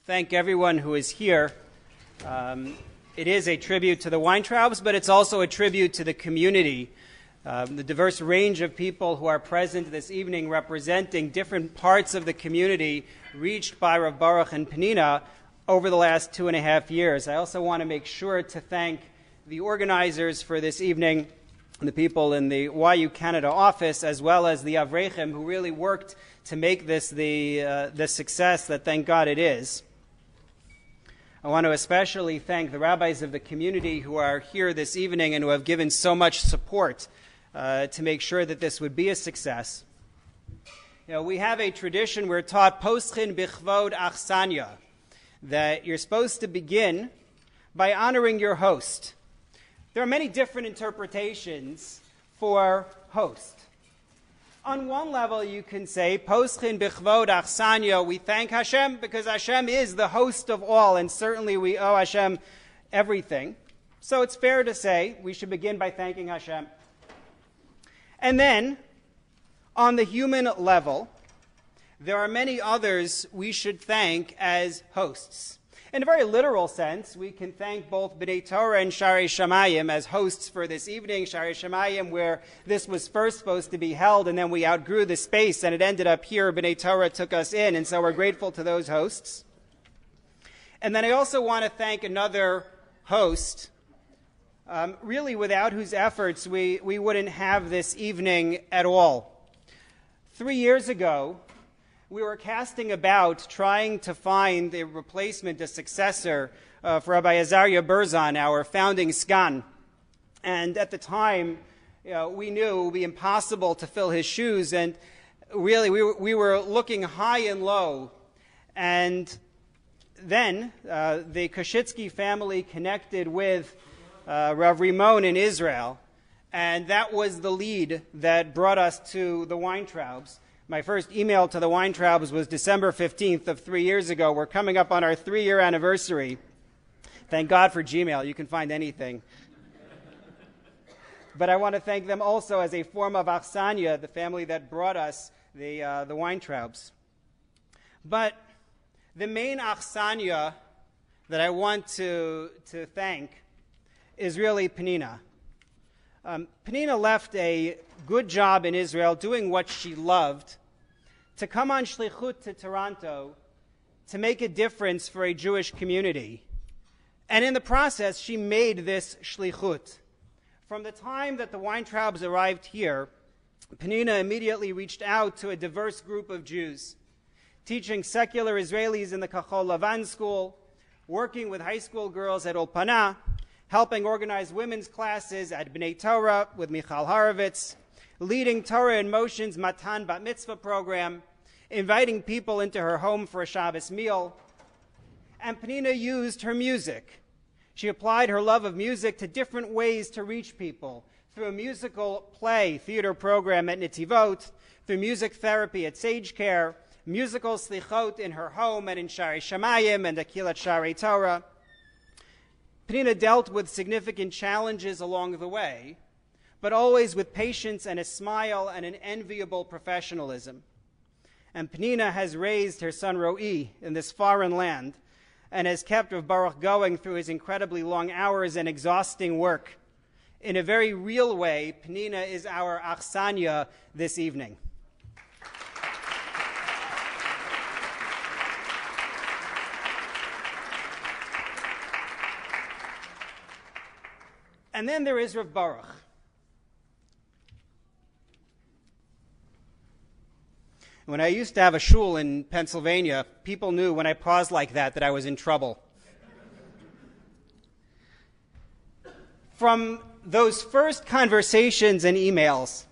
thank everyone who is here. It is a tribute to the Weintraubs, but it's also a tribute to the community, the diverse range of people who are present this evening representing different parts of the community reached by Rabbi Baruch and Pnina over the last 2.5 years. I also want to make sure to thank the organizers for this evening, the people in the YU Canada office, as well as the Avreichim, who really worked to make this the success that, thank God, it is. I want to especially thank the rabbis of the community who are here this evening and who have given so much support to make sure that this would be a success. You know, we have a tradition, we're taught poschin bichvod achsanya, that you're supposed to begin by honoring your host. There are many different interpretations for host. On one level, you can say, Poschin bichvod achsanya, we thank Hashem because Hashem is the host of all, and certainly we owe Hashem everything. So it's fair to say we should begin by thanking Hashem. And then, on the human level, there are many others we should thank as hosts. In a very literal sense, we can thank both B'nai Torah and Sharei Shamayim as hosts for this evening. Sharei Shamayim, where this was first supposed to be held, and then we outgrew the space, and it ended up here. B'nai Torah took us in, and so we're grateful to those hosts. And then I also want to thank another host, really without whose efforts we wouldn't have this evening at all. 3 years ago, we were casting about trying to find a replacement, a successor for Rabbi Azariah Berzon, our founding Sgan. And at the time, we knew it would be impossible to fill his shoes. And really, we were looking high and low. And then the Koshitsky family connected with Rav Rimon in Israel. And that was the lead that brought us to the Weintraubs. My first email to the Weintraubs was December 15th of 3 years ago. We're coming up on our 3-year anniversary. Thank God for Gmail. You can find anything. But I want to thank them also as a form of achsanya, the family that brought us the Weintraubs. But the main achsanya that I want to thank is really Pnina. Pnina left a good job in Israel doing what she loved to come on shlichut to Toronto to make a difference for a Jewish community. And in the process, she made this shlichut. From the time that the Weintraubs arrived here, Pnina immediately reached out to a diverse group of Jews, teaching secular Israelis in the Kachol Lavan school, working with high school girls at Olpana, helping organize women's classes at B'nai Torah with Michal Horovitz, leading Torah in Motion's Matan Bat Mitzvah program, inviting people into her home for a Shabbos meal. And Pnina used her music. She applied her love of music to different ways to reach people, through a musical play, theater program at Netivot, through music therapy at Sage Care, musical slichot in her home and in Sharei Shamayim and Akilat Sharei Torah. Pnina dealt with significant challenges along the way, but always with patience and a smile and an enviable professionalism. And Pnina has raised her son Ro'i in this foreign land and has kept Rav Baruch going through his incredibly long hours and exhausting work. In a very real way, Pnina is our achsanya this evening. And then there is Rav Baruch. When I used to have a shul in Pennsylvania, people knew when I paused like that I was in trouble. From those first conversations and emails,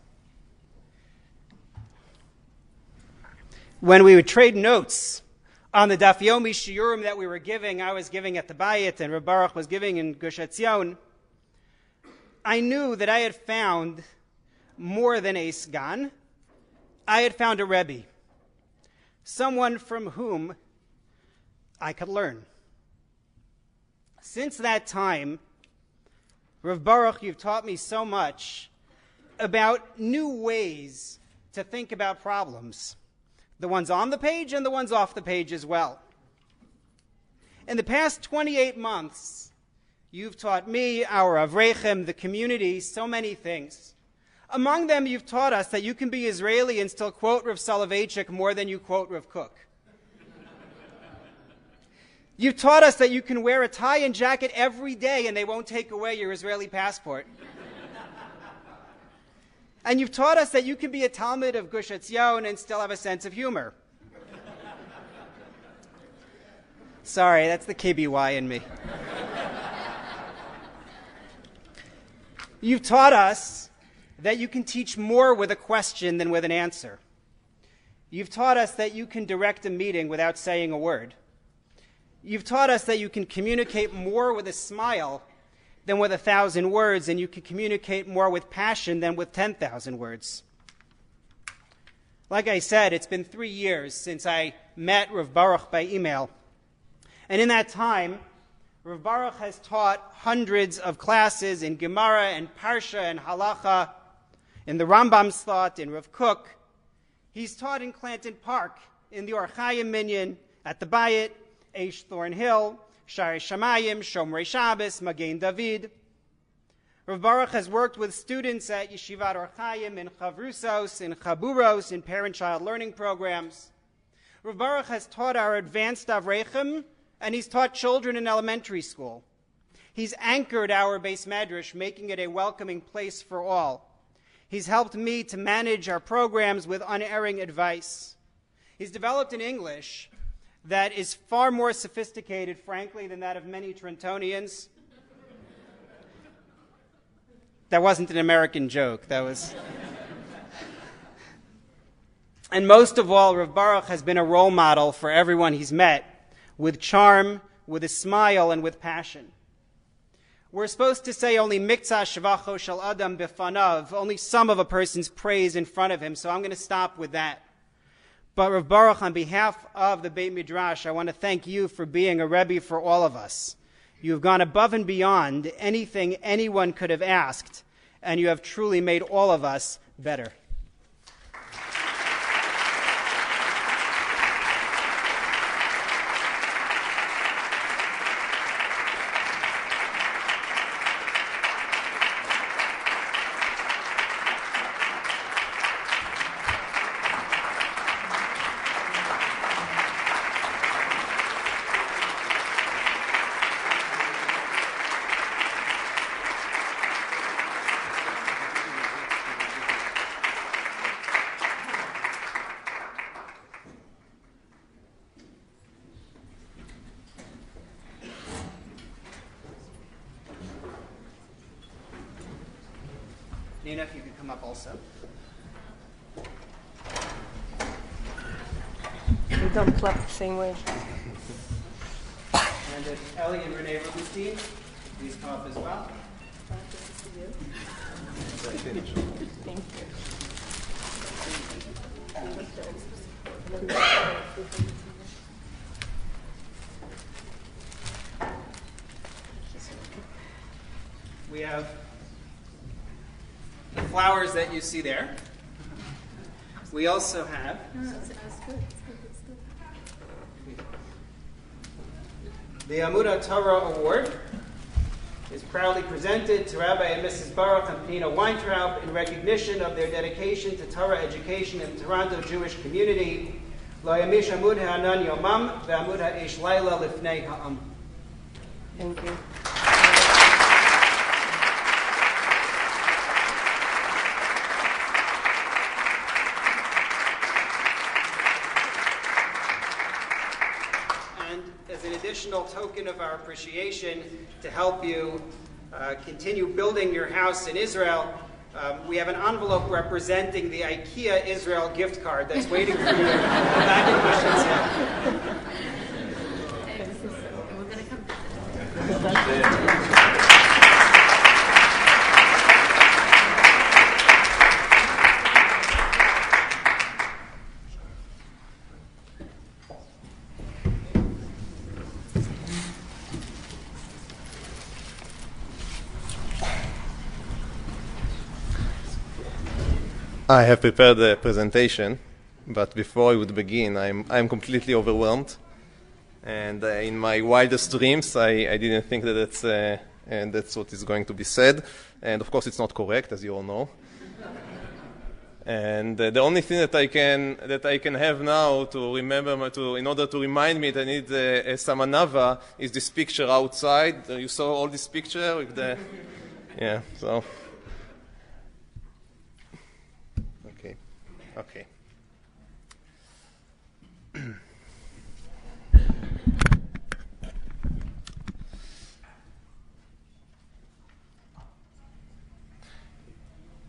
when we would trade notes on the Daf Yomi Shiurim that we were giving, I was giving at the Bayit and Rav Baruch was giving in Gush Etzion, I knew that I had found more than a Sgan. I had found a Rebbe, someone from whom I could learn. Since that time, Rav Baruch, you've taught me so much about new ways to think about problems, the ones on the page and the ones off the page as well. In the past 28 months, you've taught me, our Avrechem, the community, so many things. Among them, you've taught us that you can be Israeli and still quote Rav Soloveitchik more than you quote Rav Kook. You've taught us that you can wear a tie and jacket every day and they won't take away your Israeli passport. And you've taught us that you can be a Talmud of Gush Etzion and still have a sense of humor. Sorry, that's the KBY in me. You've taught us that you can teach more with a question than with an answer. You've taught us that you can direct a meeting without saying a word. You've taught us that you can communicate more with a smile than with 1,000 words, and you can communicate more with passion than with 10,000 words. Like I said, it's been 3 years since I met Rav Baruch by email. And in that time, Rav Baruch has taught hundreds of classes in Gemara and Parsha and Halacha, in the Rambam's thought, in Rav Kook. He's taught in Clanton Park, in the Or Chaim Minyan, at the Bayit, Eish Thornhill, Shari Shamayim, Shomrei Shabbos, Magen David. Rav Baruch has worked with students at Yeshivat Or Chaim in Chavrusos, in Chaburos, in parent-child learning programs. Rav Baruch has taught our advanced Avrechem, and he's taught children in elementary school. He's anchored our Beis Medrash, making it a welcoming place for all. He's helped me to manage our programs with unerring advice. He's developed an English that is far more sophisticated, frankly, than that of many Trentonians. That wasn't an American joke. That was... And most of all, Rav Baruch has been a role model for everyone he's met, with charm, with a smile, and with passion. We're supposed to say only miktzah shvacho shel adam bifanav, only some of a person's praise in front of him, so I'm going to stop with that. But Rav Baruch, on behalf of the Beit Midrash, I want to thank you for being a Rebbe for all of us. You have gone above and beyond anything anyone could have asked, and you have truly made all of us better. Pnina, if you could come up also. We don't clap the same way. And if Ellie and Renee Rubenstein, please come up as well. Thank you. We have the flowers that you see there. We also have the Amud Torah Award is proudly presented to Rabbi and Mrs. Baruch and Pnina Weintraub in recognition of their dedication to Torah education in the Toronto Jewish community. Lo yamish Amud ha'anan yomam ve'amud ha'esh laila lifnei ha'am. Thank you. Additional token of our appreciation to help you continue building your house in Israel, we have an envelope representing the IKEA Israel gift card that's waiting for you back in Washington. We're going to come. I have prepared the presentation, but before I would begin, I'm completely overwhelmed. And in my wildest dreams, I didn't think that that's what is going to be said. And of course, it's not correct, as you all know. And the only thing that I can have now to remember, in order to remind me that I need some anava, is this picture outside. You saw all this picture with the, yeah. So, okay.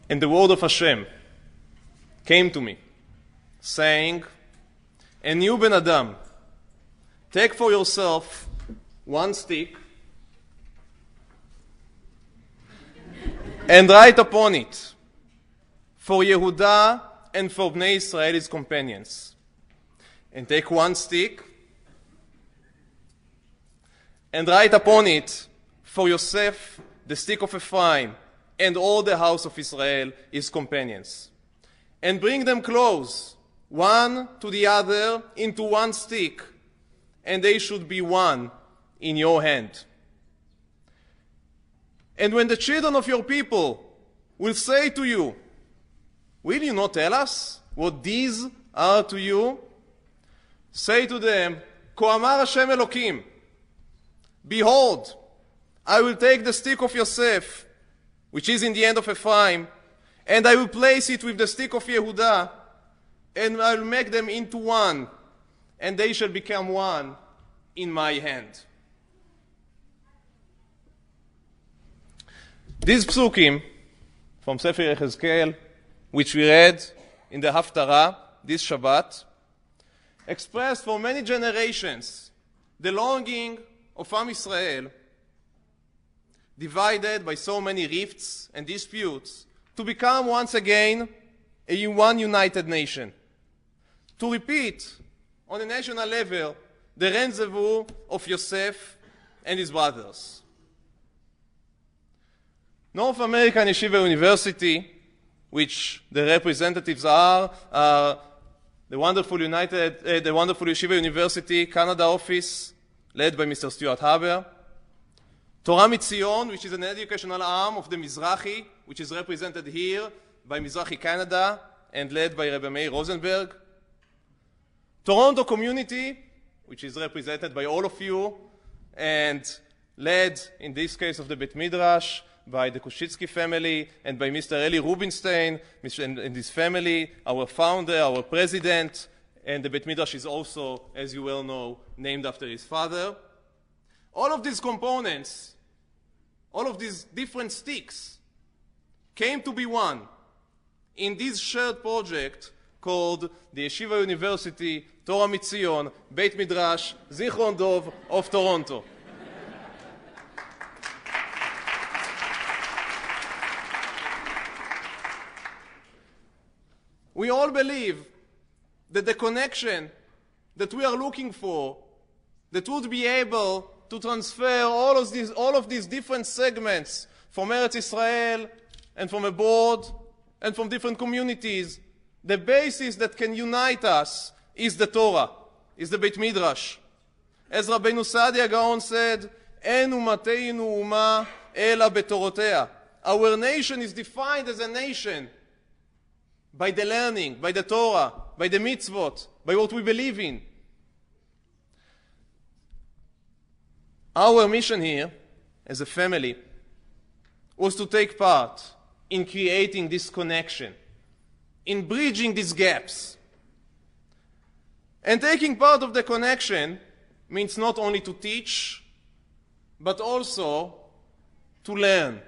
And the word of Hashem came to me, saying, "And you, Ben Adam, take for yourself one stick and write upon it, for Yehuda and for Bnei Israel his companions. And take one stick and write upon it, for Yosef, the stick of Ephraim, and all the house of Israel his companions. And bring them close, one to the other, into one stick, and they should be one in your hand. And when the children of your people will say to you, will you not tell us what these are to you? Say to them, כה אמר Hashem Elokim, behold, I will take the stick of Yosef, which is in the hand of Ephraim, and I will place it with the stick of Yehuda, and I will make them into one, and they shall become one in my hand." These psukim from Sefer Yechezkel, which we read in the Haftarah this Shabbat, expressed for many generations the longing of Am Yisrael, divided by so many rifts and disputes, to become once again one united nation. To repeat on a national level the rendezvous of Yosef and his brothers. North American Yeshiva University, which the representatives are the wonderful Yeshiva University Canada office, led by Mr. Stuart Haber. Torah Mitzion, which is an educational arm of the Mizrahi, which is represented here by Mizrahi Canada and led by Rabbi Meir Rosenberg. Toronto Community, which is represented by all of you and led, in this case of the Bet Midrash, by the Kushitsky family and by Mr. Eli Rubinstein and his family, our founder, our president, and the Bet Midrash is also, as you well know, named after his father. All of these components, all of these different sticks came to be one in this shared project called the Yeshiva University Torah Mitzion Beit Midrash Zichron Dov of Toronto. We all believe that the connection that we are looking for, that would be able to transfer all of these different segments from Eretz Israel and from abroad and from different communities, the basis that can unite us is the Torah, is the Beit Midrash. As Rabbeinu Saadia Gaon said, "En umateinu uma ela betorotea." Our nation is defined as a nation by the learning, by the Torah, by the mitzvot, by what we believe in. Our mission here, as a family, was to take part in creating this connection, in bridging these gaps. And taking part of the connection means not only to teach, but also to learn.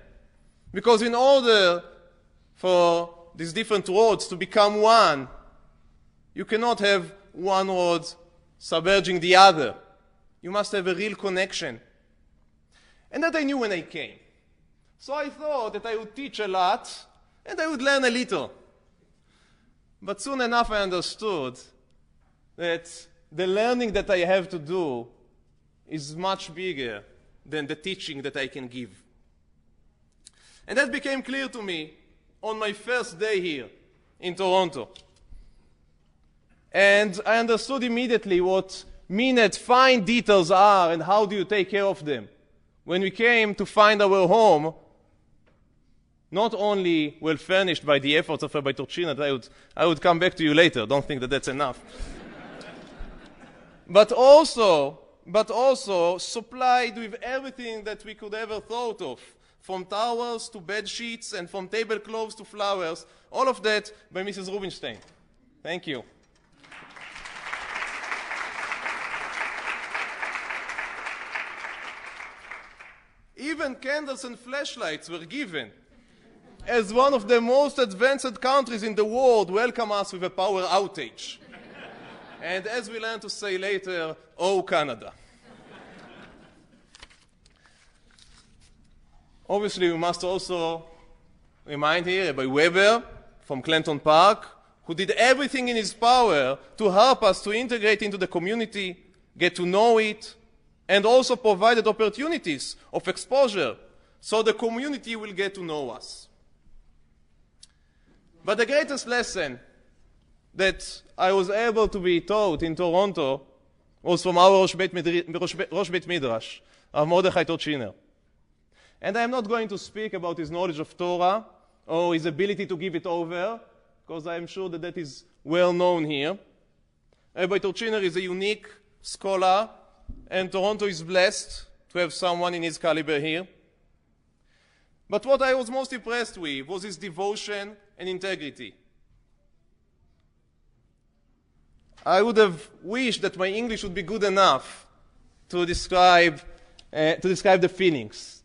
Because in order for these different roads to become one, you cannot have one road submerging the other. You must have a real connection. And that I knew when I came. So I thought that I would teach a lot and I would learn a little. But soon enough I understood that the learning that I have to do is much bigger than the teaching that I can give. And that became clear to me on my first day here in Toronto. And I understood immediately what minute fine details are and how do you take care of them. When we came to find our home, not only well furnished by the efforts of Rabbi Torchina, that I would come back to you later, don't think that that's enough, but also supplied with everything that we could ever thought of, from towels to bed sheets and from tablecloths to flowers, all of that by Mrs. Rubinstein. Thank you. Even candles and flashlights were given, as one of the most advanced countries in the world welcome us with a power outage. And as we learn to say later, oh, Canada. Obviously, we must also remind here Rabbi Weber from Clanton Park, who did everything in his power to help us to integrate into the community, get to know it, and also provided opportunities of exposure so the community will get to know us. But the greatest lesson that I was able to be taught in Toronto was from our Rosh Beit Midrash, Rav Mordechai Torchiner. And I am not going to speak about his knowledge of Torah or his ability to give it over, because I am sure that that is well known here. Rabbi Torchiner is a unique scholar, and Toronto is blessed to have someone in his caliber here. But what I was most impressed with was his devotion and integrity. I would have wished that my English would be good enough to describe the feelings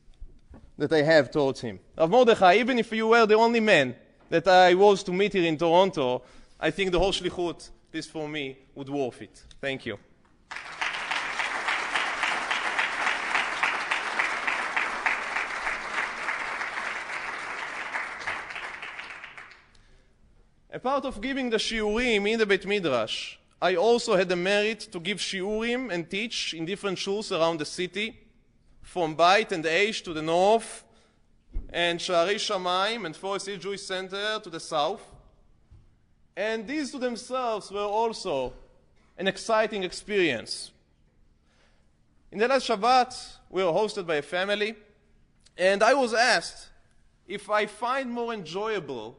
that I have towards him. Rav Mordechai, even if you were the only man that I was to meet here in Toronto, I think the whole shlichut, at least for me, would worth it. Thank you. A part of giving the shiurim in the Beit Midrash, I also had the merit to give shiurim and teach in different shuls around the city, from Beit and Eish to the north, and Sha'arei Shamayim and Forest Hill Jewish Center to the south. And these to themselves were also an exciting experience. In the last Shabbat, we were hosted by a family, and I was asked if I find more enjoyable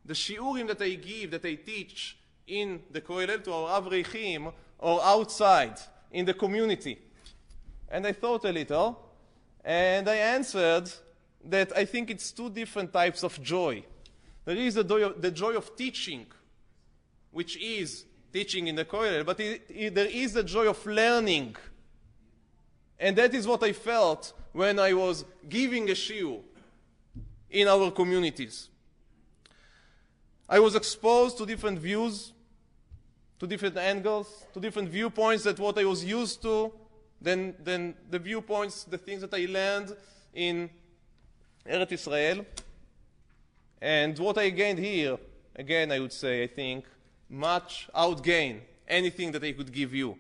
the shiurim that I give, that I teach in the Koilel to our Avreichim, or outside in the community. And I thought a little, and I answered that I think it's two different types of joy. There is the joy of teaching, which is teaching in the Koilel, but there is the joy of learning. And that is what I felt when I was giving a shiur in our communities. I was exposed to different views, to different angles, to different viewpoints that what I was used to, than the viewpoints, the things that I learned in Eretz Israel. And what I gained here, again, I would say, I think, much outgain anything that I could give you.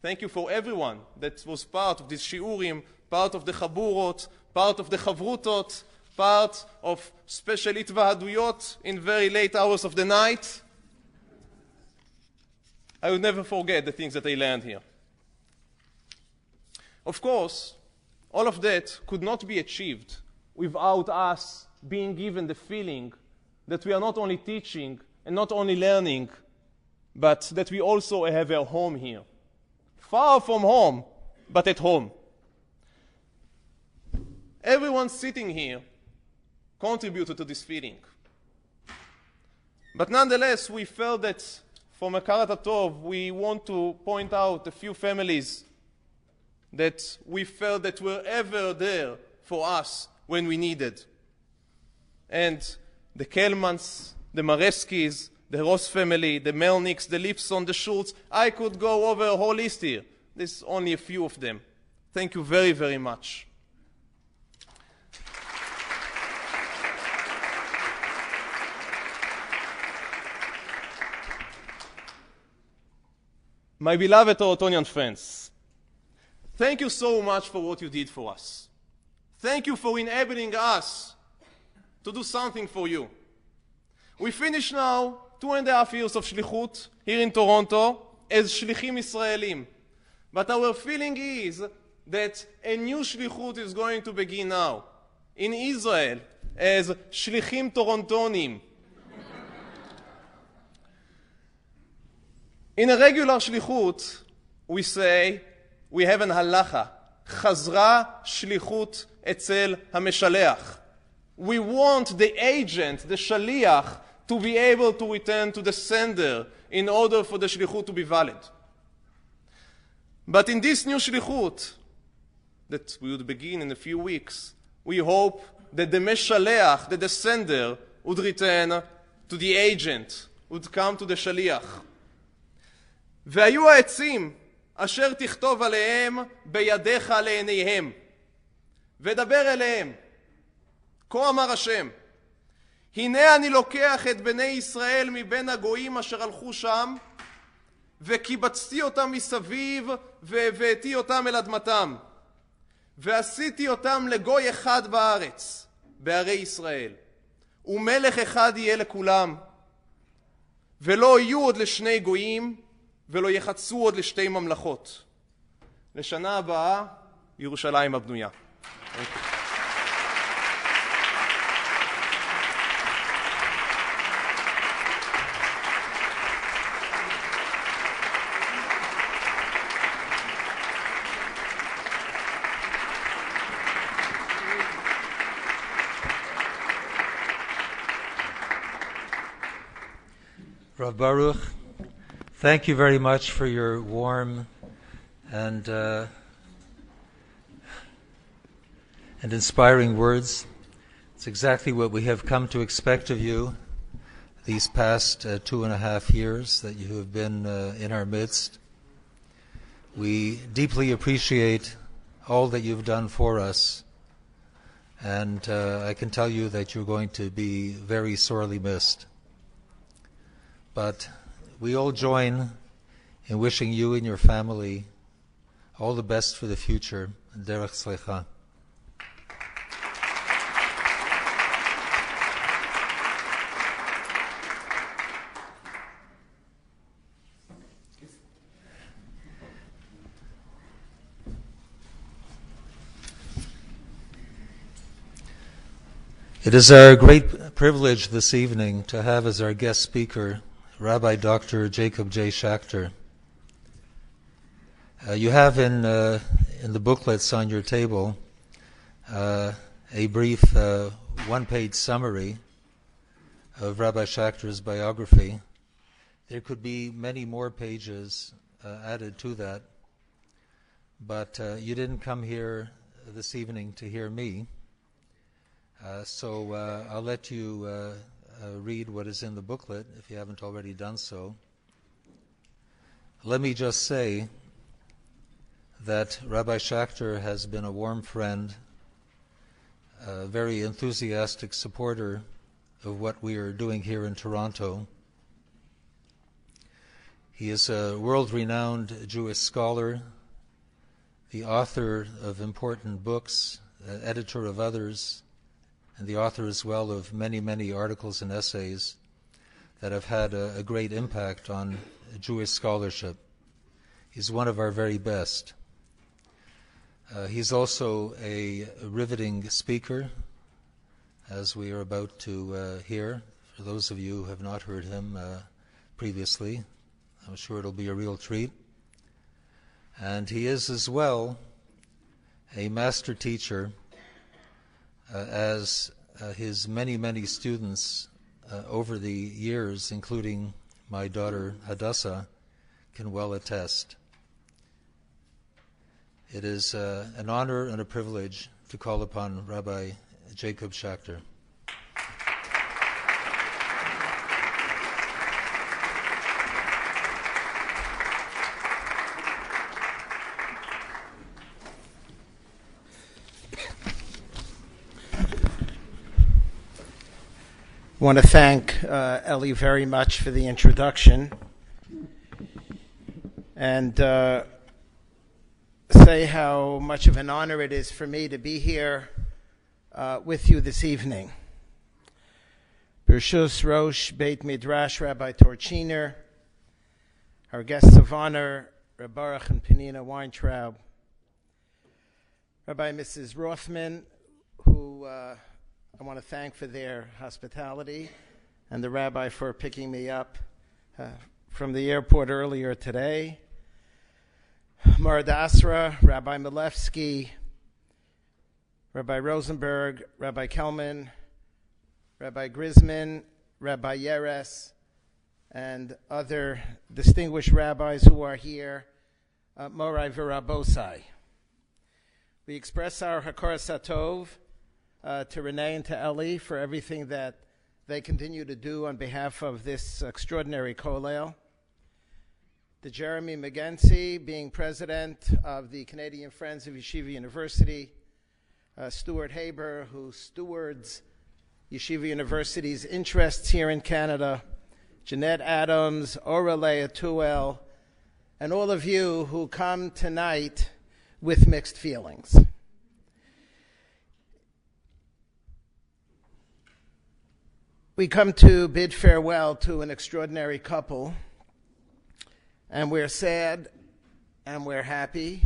Thank you for everyone that was part of this shiurim, part of the chaburot, part of the chavrutot, part of special itvahaduyot in very late hours of the night. I will never forget the things that I learned here. Of course, all of that could not be achieved without us being given the feeling that we are not only teaching and not only learning, but that we also have a home here. Far from home, but at home. Everyone sitting here contributed to this feeling. But nonetheless, we felt that from Hakarat HaTov, we want to point out a few families that we felt that were ever there for us when we needed. And the Kelmans, the Mareskis, the Ross family, the Melniks, the Lipson, the Schultz, I could go over a whole list here. There's only a few of them. Thank you very, very much. My beloved Torontoian friends, thank you so much for what you did for us. Thank you for enabling us to do something for you. We finish now 2.5 years of shlichut here in Toronto as shlichim Israelim. But our feeling is that a new shlichut is going to begin now. In Israel, as shlichim torontonim. In a regular shlichut, we say, we have an halacha. Chazra shlichut etzel hameshaleach. We want the agent, the shaliach, to be able to return to the sender in order for the shlichut to be valid. But in this new shlichut, that we would begin in a few weeks, we hope that the meshaleach, that the sender, would return to the agent, would come to the shaliach. והיו העצים אשר תכתוב עליהם בידיך לעיניהם, ודבר אליהם. כה אמר השם, הנה אני לוקח את בני ישראל מבין הגויים אשר הלכו שם, וקיבצתי אותם מסביב, והבאתי אותם אל אדמתם, ועשיתי אותם לגוי אחד בארץ, בערי ישראל, ומלך אחד יהיה לכולם, ולא יהיו עוד לשני גויים, ולא יחצו עוד לשתי ממלכות. לשנה הבאה, ירושלים הבנויה. Rav Baruch, thank you very much for your warm and inspiring words. It's exactly what we have come to expect of you these past 2.5 years that you have been in our midst. We deeply appreciate all that you've done for us, and I can tell you that you're going to be very sorely missed. But we all join in wishing you and your family all the best for the future. Derech Sleicha. It is our great privilege this evening to have as our guest speaker Rabbi Dr. Jacob J. Schacter. You have in the booklets on your table a brief one-page summary of Rabbi Schachter's biography. There could be many more pages added to that, but you didn't come here this evening to hear me, so I'll let you read what is in the booklet if you haven't already done so. Let me just say that Rabbi Schacter has been a warm friend, a very enthusiastic supporter of what we are doing here in Toronto. He is a world-renowned Jewish scholar, the author of important books, editor of others, and the author as well of many, many articles and essays that have had a great impact on Jewish scholarship. He's one of our very best. He's also a riveting speaker, as we are about to hear. For those of you who have not heard him previously, I'm sure it'll be a real treat. And he is as well a master teacher, as his many, many students over the years, including my daughter Hadassah, can well attest. It is an honor and a privilege to call upon Rabbi Jacob Schacter. I want to thank Ellie very much for the introduction, and say how much of an honor it is for me to be here with you this evening. Bershus Rosh Beit Midrash Rabbi Torchiner, our guests of honor, Rabbi Baruch and Pnina Weintraub, Rabbi and Mrs. Rothman, who I want to thank for their hospitality, and the Rabbi for picking me up from the airport earlier today, Marad Asra, Rabbi Milevsky, Rabbi Rosenberg, Rabbi Kelman, Rabbi Grisman, Rabbi Yeres, and other distinguished rabbis who are here, Morai Virabosai. We express our Hakaras Hatov to Renee and to Ellie for everything that they continue to do on behalf of this extraordinary kollel. To Jeremy McGency, being president of the Canadian Friends of Yeshiva University, Stuart Haber, who stewards Yeshiva University's interests here in Canada, Jeanette Adams, Orale Atuel, and all of you who come tonight with mixed feelings. We come to bid farewell to an extraordinary couple, and we're sad, and we're happy,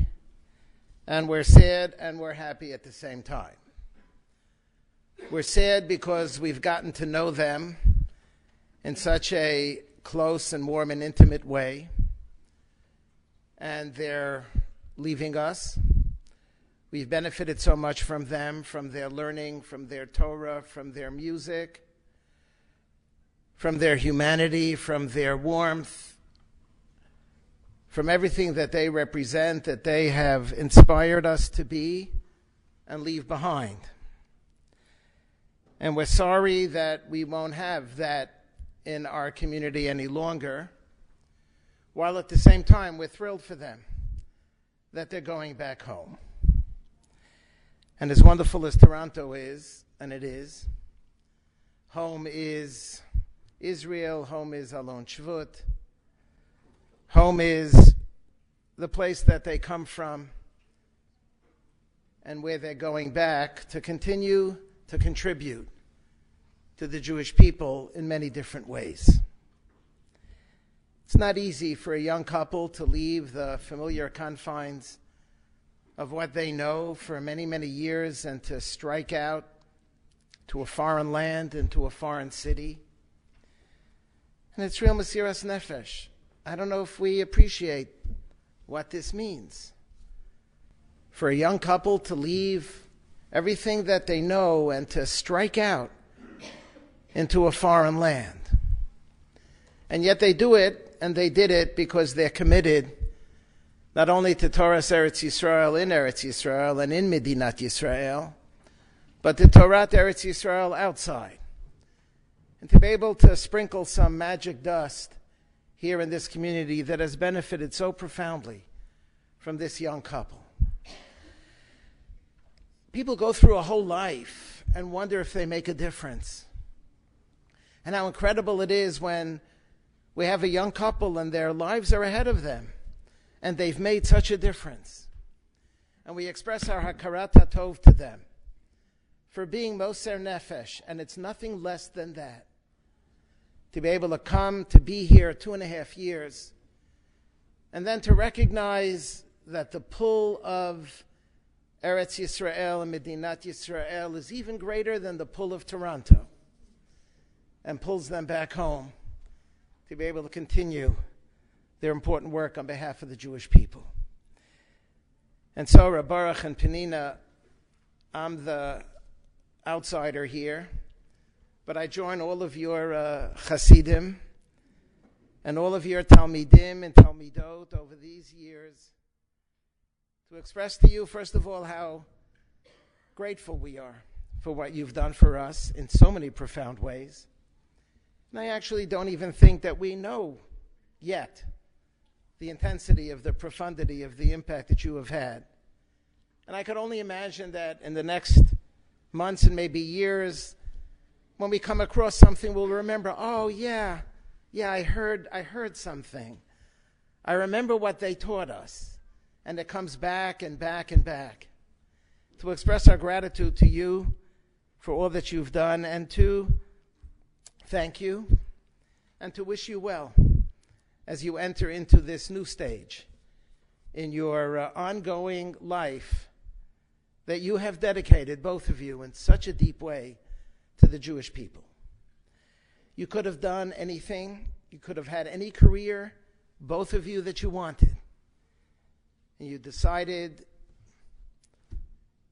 and we're sad, and we're happy at the same time. We're sad because we've gotten to know them in such a close and warm and intimate way, and they're leaving us. We've benefited so much from them, from their learning, from their Torah, from their music, from their humanity, from their warmth, from everything that they represent, that they have inspired us to be and leave behind. And we're sorry that we won't have that in our community any longer, while at the same time we're thrilled for them that they're going back home. And as wonderful as Toronto is, and it is, home is Israel, home is Alon Shvut, home is the place that they come from and where they're going back to continue to contribute to the Jewish people in many different ways. It's not easy for a young couple to leave the familiar confines of what they know for many, many years and to strike out to a foreign land and to a foreign city. And it's real Mesiras Nefesh. I don't know if we appreciate what this means. For a young couple to leave everything that they know and to strike out into a foreign land. And yet they do it, and they did it because they're committed not only to Torah's Eretz Yisrael in Eretz Yisrael and in Medinat Yisrael, but to Torah Eretz Yisrael outside. And to be able to sprinkle some magic dust here in this community that has benefited so profoundly from this young couple. People go through a whole life and wonder if they make a difference. And how incredible it is when we have a young couple and their lives are ahead of them and they've made such a difference. And we express our hakarat hatov to them for being moser nefesh, and it's nothing less than that. To be able to come, to be here 2.5 years, and then to recognize that the pull of Eretz Yisrael and Medinat Yisrael is even greater than the pull of Toronto, and pulls them back home to be able to continue their important work on behalf of the Jewish people. And so, Rabbi Baruch and Pnina, I'm the outsider here, but I join all of your Hasidim and all of your Talmidim and Talmidot over these years to express to you, first of all, how grateful we are for what you've done for us in so many profound ways. And I actually don't even think that we know yet the intensity of the profundity of the impact that you have had. And I could only imagine that in the next months and maybe years, when we come across something, we'll remember, oh yeah, I heard something. I remember what they taught us. And it comes back and back and back. To express our gratitude to you for all that you've done, and to thank you, and to wish you well as you enter into this new stage in your ongoing life that you have dedicated, both of you, in such a deep way to the Jewish people. You could have done anything. You could have had any career, both of you, that you wanted. And you decided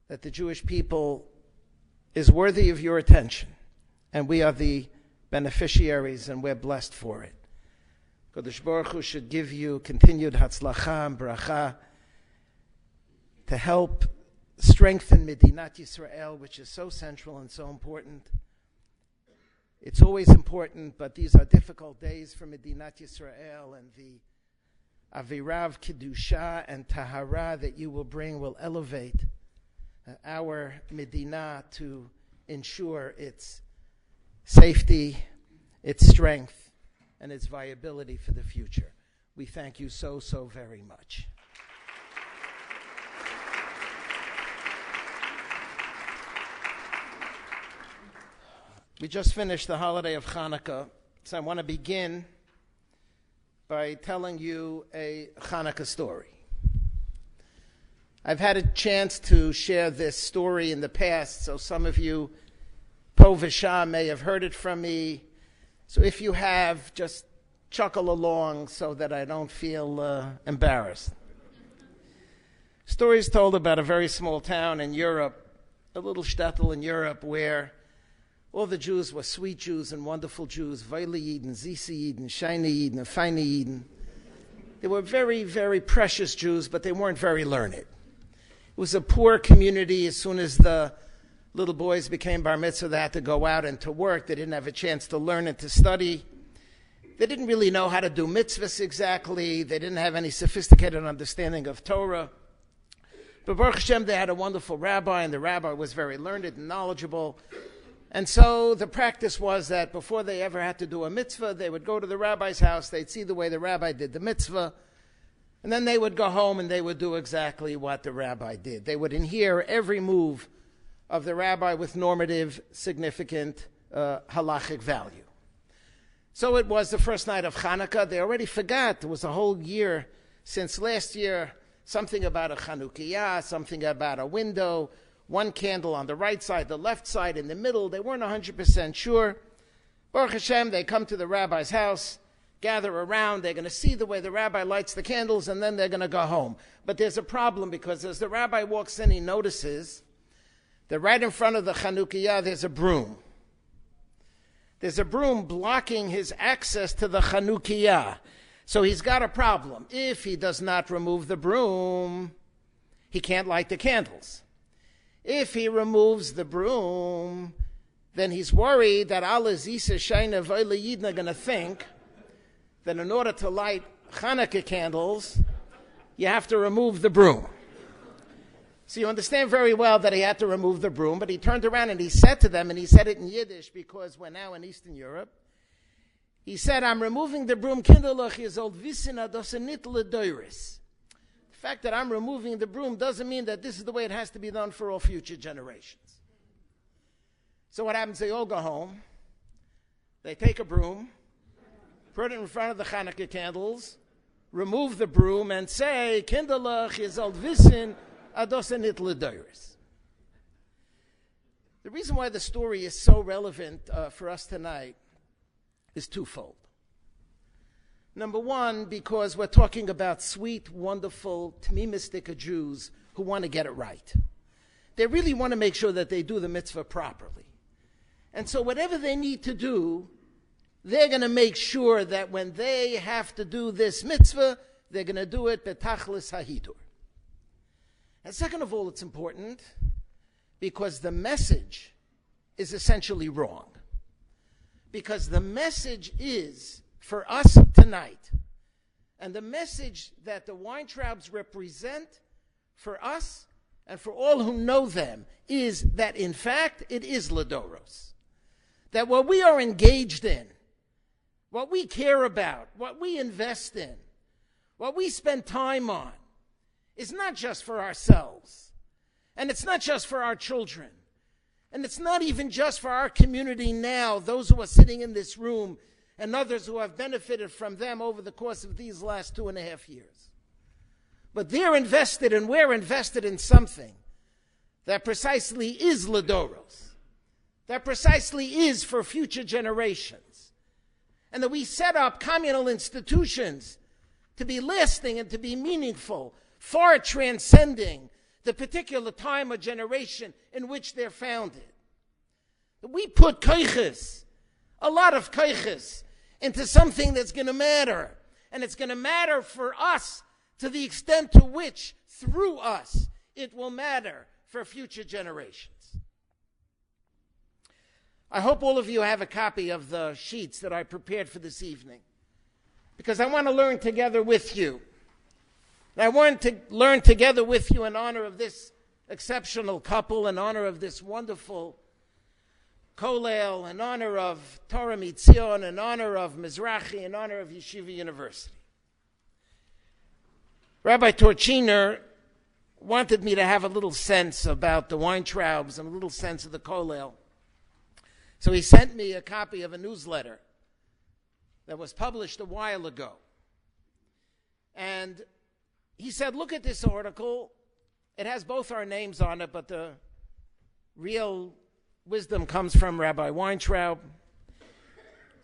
that the Jewish people is worthy of your attention. And we are the beneficiaries, and we're blessed for it. Kodesh Baruch Hu should give you continued hatzlacha and bracha to help strengthen Medinat Yisrael, which is so central and so important. It's always important, but these are difficult days for Medinat Yisrael, and the Avirav Kedusha and Tahara that you will bring will elevate our Medina to ensure its safety, its strength, and its viability for the future. We thank you so, so very much. We just finished the holiday of Hanukkah, so I want to begin by telling you a Hanukkah story. I've had a chance to share this story in the past, so some of you, Po V'Shah, may have heard it from me. So if you have, just chuckle along so that I don't feel embarrassed. Story is told about a very small town in Europe, a little shtetl in Europe, where all the Jews were sweet Jews and wonderful Jews, Weile Yidden, Zisi Yidden, Shine Yidden, and Feine Yidden. They were very, very precious Jews, but they weren't very learned. It was a poor community. As soon as the little boys became bar mitzvah, they had to go out and to work. They didn't have a chance to learn and to study. They didn't really know how to do mitzvahs exactly. They didn't have any sophisticated understanding of Torah. But Baruch Hashem, they had a wonderful rabbi, and the rabbi was very learned and knowledgeable. And so the practice was that before they ever had to do a mitzvah, they would go to the rabbi's house, they'd see the way the rabbi did the mitzvah, and then they would go home and they would do exactly what the rabbi did. They would adhere every move of the rabbi with normative, significant, halachic value. So it was the first night of Hanukkah. They already forgot. It was a whole year since last year, something about a Chanukiah, something about a window, one candle on the right side, the left side, in the middle. They weren't 100% sure. Baruch Hashem, they come to the rabbi's house, gather around. They're going to see the way the rabbi lights the candles, and then they're going to go home. But there's a problem, because as the rabbi walks in, he notices that right in front of the Chanukiah, there's a broom. There's a broom blocking his access to the Chanukiah. So he's got a problem. If he does not remove the broom, he can't light the candles. If he removes the broom, then he's worried that Allah Zisa Shaina Vaila Yidna are going to think that in order to light Hanukkah candles, you have to remove the broom. So you understand very well that he had to remove the broom, but he turned around and he said to them, and he said it in Yiddish because we're now in Eastern Europe, he said, I'm removing the broom, kinderlich is old visina dosenit ledoiris. The fact that I'm removing the broom doesn't mean that this is the way it has to be done for all future generations. So what happens? They all go home. They take a broom, put it in front of the Hanukkah candles, remove the broom, and say, Kinderlach is old visin adosenit ledoiris. The reason why the story is so relevant for us tonight is twofold. Number one, because we're talking about sweet, wonderful, tmimistic Jews who want to get it right. They really want to make sure that they do the mitzvah properly. And so whatever they need to do, they're going to make sure that when they have to do this mitzvah, they're going to do it betachlis hahidur. And second of all, it's important because the message is essentially wrong. Because the message is for us tonight, and the message that the Weintraubs represent for us and for all who know them is that, in fact, it is Ladoros. That what we are engaged in, what we care about, what we invest in, what we spend time on, is not just for ourselves, and it's not just for our children, and it's not even just for our community now, those who are sitting in this room, and others who have benefited from them over the course of these last 2.5 years. But they're invested and we're invested in something that precisely is Ladoros, that precisely is for future generations, and that we set up communal institutions to be lasting and to be meaningful, far transcending the particular time or generation in which they're founded. We put koiches, a lot of koiches, into something that's going to matter. And it's going to matter for us to the extent to which, through us, it will matter for future generations. I hope all of you have a copy of the sheets that I prepared for this evening, because I want to learn together with you. And I want to learn together with you in honor of this exceptional couple, in honor of this wonderful Kolel, in honor of Torah Mitzion, in honor of Mizrahi, in honor of Yeshiva University. Rabbi Torchiner wanted me to have a little sense about the Weintraubs and a little sense of the Kolel. So he sent me a copy of a newsletter that was published a while ago. And he said, look at this article. It has both our names on it, but the real wisdom comes from Rabbi Weintraub.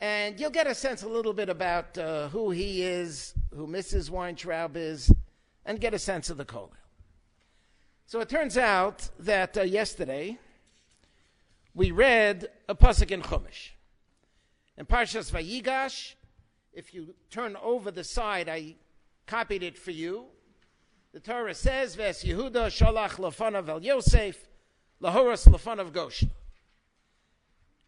And you'll get a sense a little bit about who he is, who Mrs. Weintraub is, and get a sense of the Kolel. So it turns out that yesterday we read a pasuk in Chumash. In Parshas Vayigash, if you turn over the side, I copied it for you. The Torah says, Ves Yehuda shalach lefanav el Yosef, lahoras lefanav Goshen.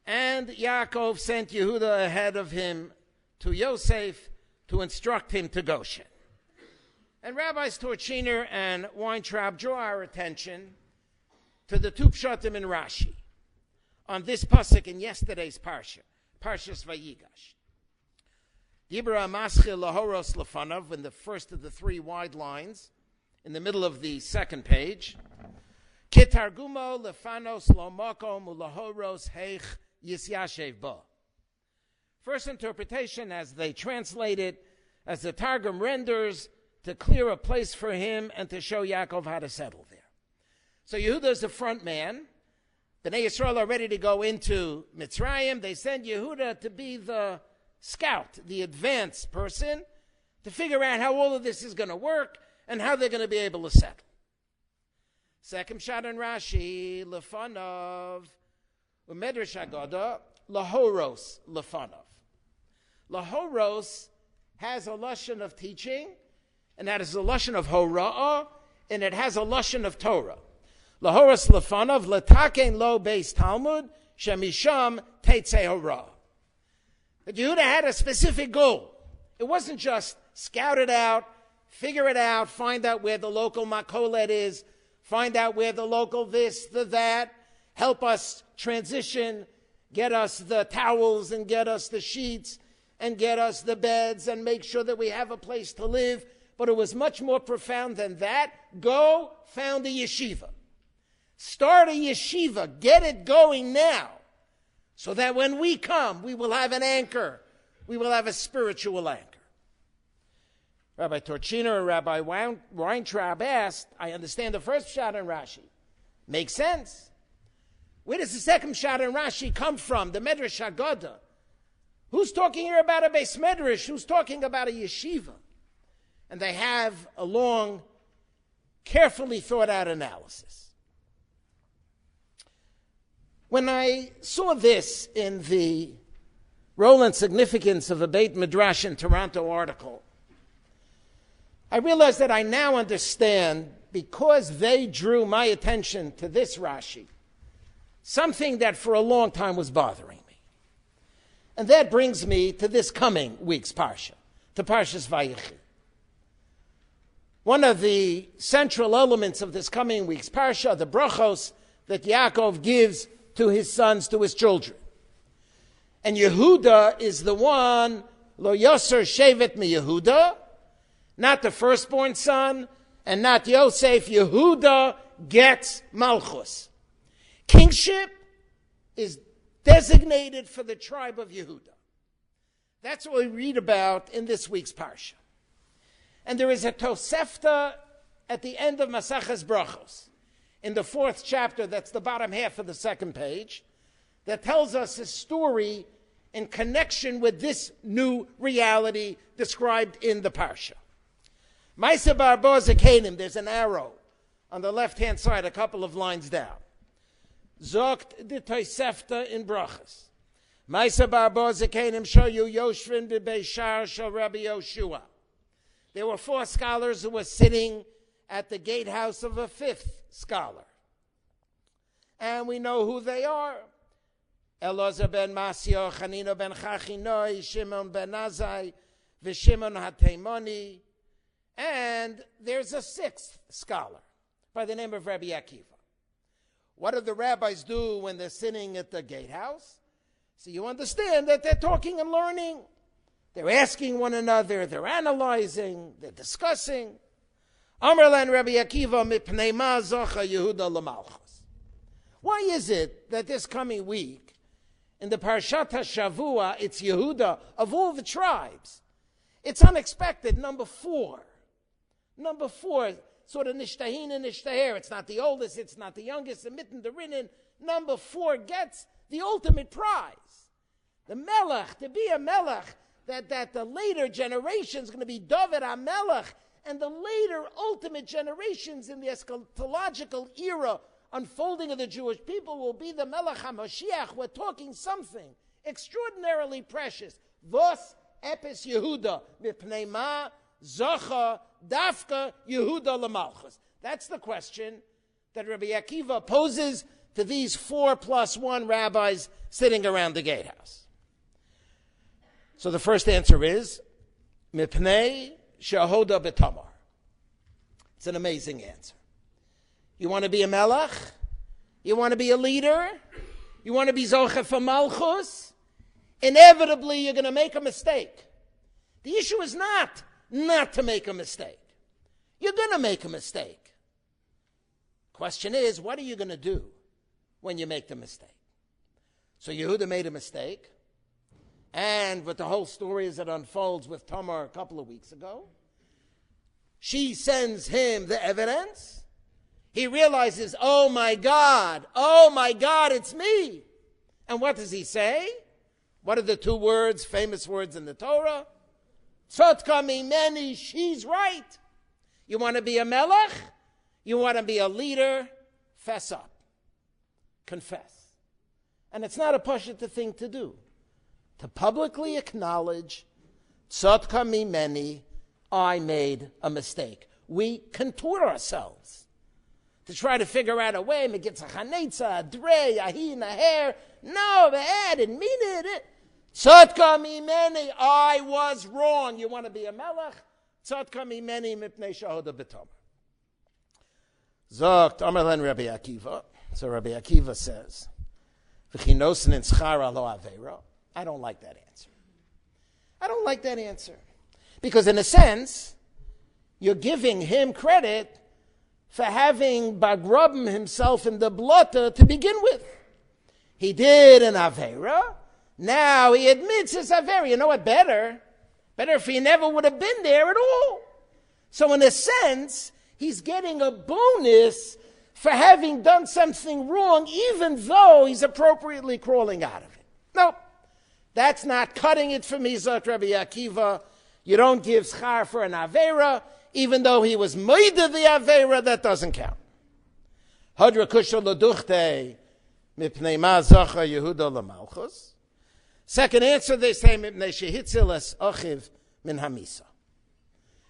And Yaakov sent Yehuda ahead of him to Yosef to instruct him to Goshen. And Rabbis Torchiner and Weintraub draw our attention to the two pshatim in Rashi on this pasuk in yesterday's parsha, Parshas Vayigash. Yibra Maschil Lahoros Lefanav, in the first of the three wide lines, in the middle of the second page. Kitargumo Lefanos Lomakom Ulahoros Heich Yisyashev Ba. First interpretation, as they translate it, as the Targum renders, to clear a place for him and to show Yaakov how to settle there. So Yehuda is the front man. Bnei Yisrael are ready to go into Mitzrayim. They send Yehuda to be the scout, the advanced person, to figure out how all of this is going to work and how they're going to be able to settle. Second shot in Rashi, Lefanov, Umedrash Agada, Lahoros Lefanov. Lahoros has a lashon of teaching, and that is a lashon of hora'ah, and it has a lashon of Torah. Lahoros Lefanov, Letaken lo beis Talmud, Shemisham Teitzei hora'ah. But Yehuda had a specific goal. It wasn't just scout it out, figure it out, find out where the local makolet is, find out where the local this, the that, help us transition, get us the towels and get us the sheets and get us the beds and make sure that we have a place to live. But it was much more profound than that. Go found a yeshiva. Start a yeshiva. Get it going now. So that when we come, we will have an anchor. We will have a spiritual anchor. Rabbi Torchiner and Rabbi Weintraub asked, I understand the first shot in Rashi. Makes sense. Where does the second shot in Rashi come from? The Medrash Haggadah. Who's talking here about a Beis Medrash? Who's talking about a yeshiva? And they have a long, carefully thought out analysis. When I saw this in the role and significance of a Beit Midrash in Toronto article, I realized that I now understand, because they drew my attention to this Rashi, something that for a long time was bothering me. And that brings me to this coming week's Parsha, to Parshas Vayechi. One of the central elements of this coming week's Parsha, the brachos that Yaakov gives to his sons, to his children. And Yehuda is the one, Lo Yoser Shevet mi Yehuda, not the firstborn son, and not Yosef. Yehuda gets Malchus. Kingship is designated for the tribe of Yehuda. That's what we read about in this week's Parsha. And there is a Tosefta at the end of Masaches Brachos, in the 4th chapter, that's the bottom half of the 2nd page, that tells us a story in connection with this new reality described in the Parsha. Maisa Barbo Zekanim, there's an arrow on the left-hand side, a couple of lines down. Zogt de Tosefta in Brachos. Maisa Barbo Zekanim show you Yoshvin B'Beishar Shal Rabbi Yoshua. There were 4 scholars who were sitting at the gatehouse of a 5th scholar. And we know who they are. Elazar ben Masio, Chanino ben Chachinoi, Shimon ben Azai, V'Shimon HaTeimoni. And there's a 6th scholar by the name of Rabbi Akiva. What do the rabbis do when they're sitting at the gatehouse? So you understand that they're talking and learning. They're asking one another, they're analyzing, they're discussing. Amrlan Rabbi Akiva mipnei ma zocha Yehuda l'malchus. Why is it that this coming week, in the Parshat HaShavua, it's Yehuda of all the tribes? It's unexpected, number 4. Number 4, sort of nishtahin and nishtaher. It's not the oldest, it's not the youngest, the mitten, the rinin. Number 4 gets the ultimate prize. The melech, to be a melech, that the later generations going to be David HaMelech, and the later ultimate generations in the eschatological era unfolding of the Jewish people will be the Melech HaMashiach. We're talking something extraordinarily precious. Vos epis Yehuda mipnei ma zocha dafka Yehuda l'malchus. That's the question that Rabbi Akiva poses to these 4 + 1 rabbis sitting around the gatehouse. So the first answer is mipnei shahoda b'tamar. It's an amazing answer. You want to be a melech? You want to be a leader? You want to be zoche for malchus? Inevitably, you're going to make a mistake. The issue is not to make a mistake. You're going to make a mistake. Question is, what are you going to do when you make the mistake? So Yehuda made a mistake. And with the whole story as it unfolds with Tamar a couple of weeks ago, she sends him the evidence. He realizes, oh my God, it's me. And what does he say? What are the 2 words, famous words in the Torah? Tzotka mimeni, she's right. You want to be a melech? You want to be a leader? Fess up. Confess. And it's not a pashut thing to do. To publicly acknowledge, Tzotka mimeni, I made a mistake. We contort ourselves to try to figure out a way, megitza chanetza, dre, yahin, aher. No, I didn't mean it. Tzotka mimeni, I was wrong. You want to be a melech? Tzotka mimeni mipnei shahoda b'tamar. Zogt, Amarlen Rabbi Akiva. So Rabbi Akiva says, v'chinosin in schara lo aveira. I don't like that answer. I don't like that answer. Because in a sense, you're giving him credit for having bagrubben himself in the blotter to begin with. He did an Avera. Now he admits his Avera. You know what? Better if he never would have been there at all. So in a sense, he's getting a bonus for having done something wrong, even though he's appropriately crawling out of it. No, that's not cutting it for me, Zot Rabbi Akiva. You don't give schar for an Avera, even though he was moida the Avera, that doesn't count. Hadra kushal laduchte mipnei ma zacha Yehuda lamalchus. Second answer, they say mipnei shehitzilas achiv min hamisa.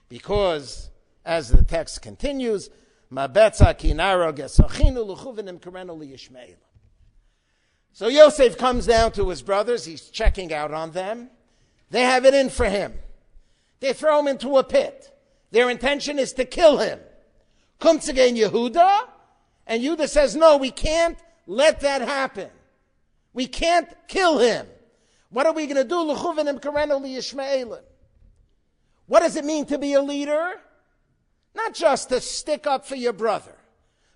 Because, as the text continues, ma betza kinaro gesachinu luchuvinim karenu liyishmeila. So Yosef comes down to his brothers. He's checking out on them. They have it in for him. They throw him into a pit. Their intention is to kill him. Comes again Yehuda, and Yehuda says, no, we can't let that happen. We can't kill him. What are we going to do? L'chuvenim karenu liyishmeelim. What does it mean to be a leader? Not just to stick up for your brother,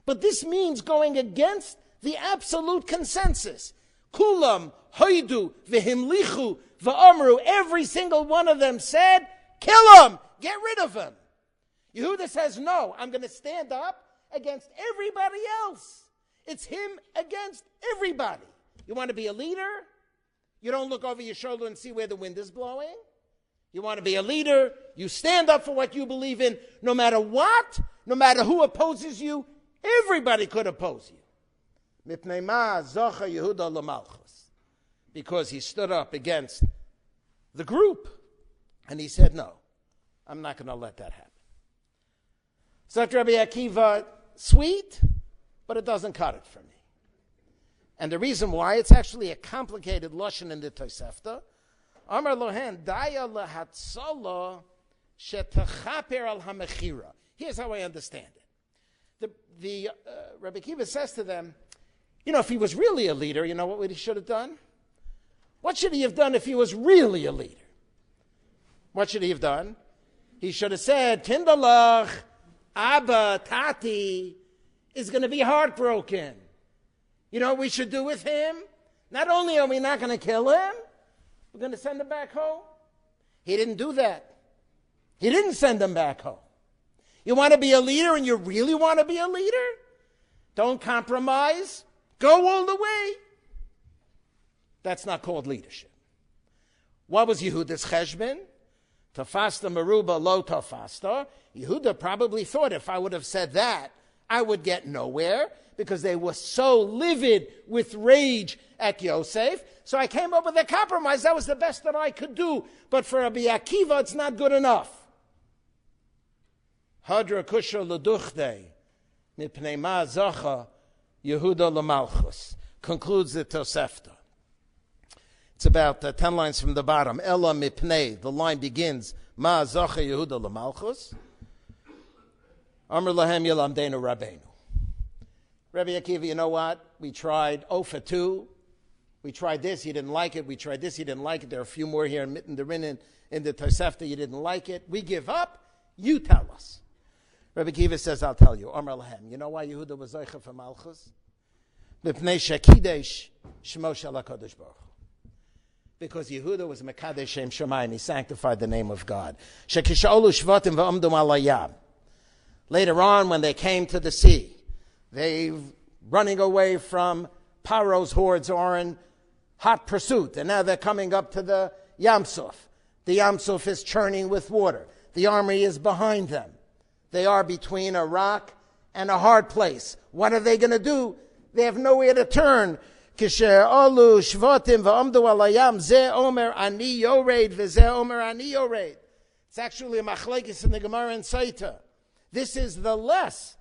but this means going against the absolute consensus. Kulam, hoidu, v'himlichu, v'amru. Every single one of them said, kill him, get rid of him. Yehuda says, no, I'm going to stand up against everybody else. It's him against everybody. You want to be a leader? You don't look over your shoulder and see where the wind is blowing. You want to be a leader? You stand up for what you believe in, no matter what, no matter who opposes you. Everybody could oppose you. Mipnei ma zocha Yehuda l'malchus. Because he stood up against the group. And he said, no, I'm not going to let that happen. So Rabbi Akiva, sweet, but it doesn't cut it for me. And the reason why, it's actually a complicated lashon in the Tosefta. Amar lohen daya lehatzala shetachaper al hamechira. Here's how I understand it. The Rabbi Akiva says to them, if he was really a leader, you know what he should have done? What should he have done if he was really a leader? What should he have done? He should have said, Kindalach, Abba, Tati is going to be heartbroken. You know what we should do with him? Not only are we not going to kill him, we're going to send him back home. He didn't do that. He didn't send him back home. You want to be a leader and you really want to be a leader? Don't compromise. Go all the way. That's not called leadership. What was Yehuda's cheshbon? Tafasta meruba lo tafasta. Yehuda probably thought if I would have said that, I would get nowhere, because they were so livid with rage at Yosef. So I came up with a compromise. That was the best that I could do. But for Rabbi Akiva, it's not good enough. Hadra kusha leduchte mipnei ma zacha Yehuda lemalchus. Concludes the Tosefta. It's about 10 lines from the bottom. Ella mipnei. The line begins, Ma zacha Yehuda lemalchus. Amr lahem yilamdenu rabbeinu. Rabbi Akiva, you know what? We tried 0 for 2. We tried this, you didn't like it. We tried this, you didn't like it. There are a few more here in the Rinin, in the Tosefta, you didn't like it. We give up. You tell us. Rabbi Akiva says, I'll tell you. Amr lahem. You know why Yehuda was zacha for malchus? Mipnei shekidesh shmo shel HaKadosh Baruch Hu. Because Yehuda was Mekadesh Shem Shamayim, he sanctified the name of God. Shekisholu shvatim va'amdu al hayam. Later on, when they came to the sea, they running away from Paro's hordes are in hot pursuit, and now they're coming up to the Yam Suf. The Yam Suf is churning with water. The army is behind them. They are between a rock and a hard place. What are they going to do? They have nowhere to turn. It's actually a machlokes in the Gemara and Saita. This is the less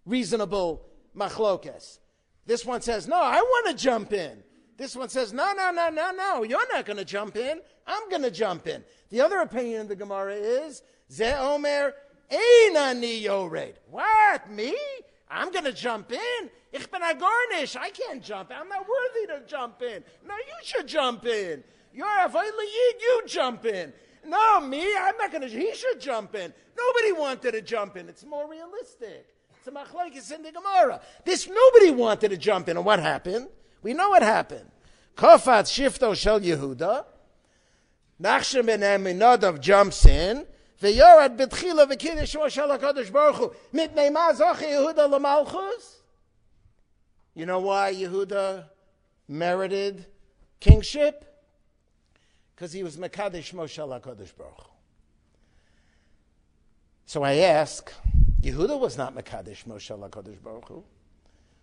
reasonable machlokes. This one says, no, I want to jump in. This one says, no, you're not going to jump in. I'm going to jump in. The other opinion in the Gemara is, Ze Omer Ein Ani Yored. What, me? I'm going to jump in? Ich bin a garnish. I can't jump in. I'm not worthy to jump in. No, you should jump in. You're a Vaylayid, you jump in. No, me, I'm not going to. He should jump in. Nobody wanted to jump in. It's more realistic. It's a machlokes in the Gemara. Nobody wanted to jump in. And what happened? We know what happened. Kofat shifto shel Yehuda. Nachshon ben Aminadav jumps in. V'yorad b'tchila v'kiddush shmo shel HaKadosh Baruch Hu. Mitnei ma zoche Yehuda l'malchus. You know why Yehuda merited kingship? Because he was Mekadesh Shmo shel HaKadosh Baruch Hu. So I ask, Yehuda was not Mekadesh Shmo shel HaKadosh Baruch Hu.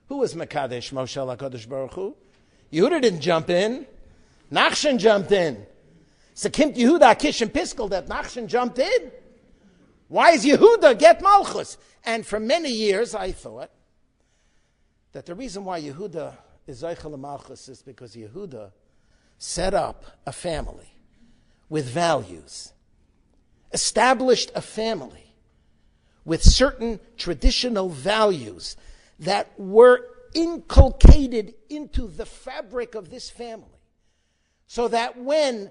Who was Mekadesh Shmo shel HaKadosh Baruch Hu? Yehuda didn't jump in. Nachshon jumped in. So kimt Yehuda Akish and Piskel that Nachshon jumped in. Why is Yehuda get Malchus? And for many years I thought that the reason why Yehuda is Zeichel Malchus is because Yehuda set up a family with values, established a family with certain traditional values that were inculcated into the fabric of this family, so that when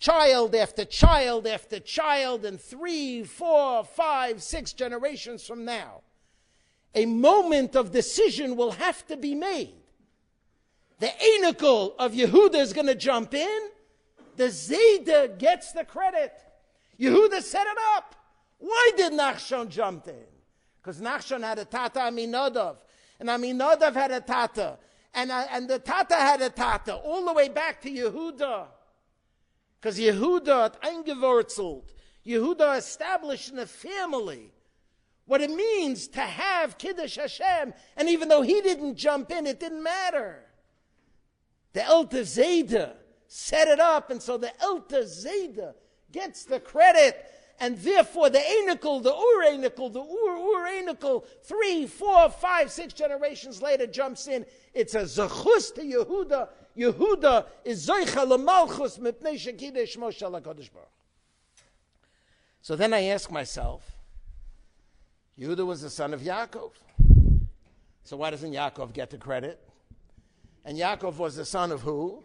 child after child after child, and 3, 4, 5, 6 generations from now, a moment of decision will have to be made. The Einikel of Yehuda is going to jump in. The Zayda gets the credit. Yehuda set it up. Why did Nachshon jump in? Because Nachshon had a tata Aminadav, and Aminadav had a tata, and the tata had a tata, all the way back to Yehuda. Because Yehuda had eingewurzelt. Yehuda established in a family what it means to have Kiddush Hashem. And even though he didn't jump in, it didn't matter. The Elter Zayda set it up, and so the Elter Zayda gets the credit. And therefore the Einikel, the Ur-Einikel, the Ur-Einikel, 3, 4, 5, 6 generations later jumps in. It's a zechus to Yehuda. Yehuda is Zoicha L'Malchus Mipnei Shekidei Shmo Shel HaKadosh Baruch. So then I ask myself, Yehuda was the son of Yaakov. So why doesn't Yaakov get the credit? And Yaakov was the son of who?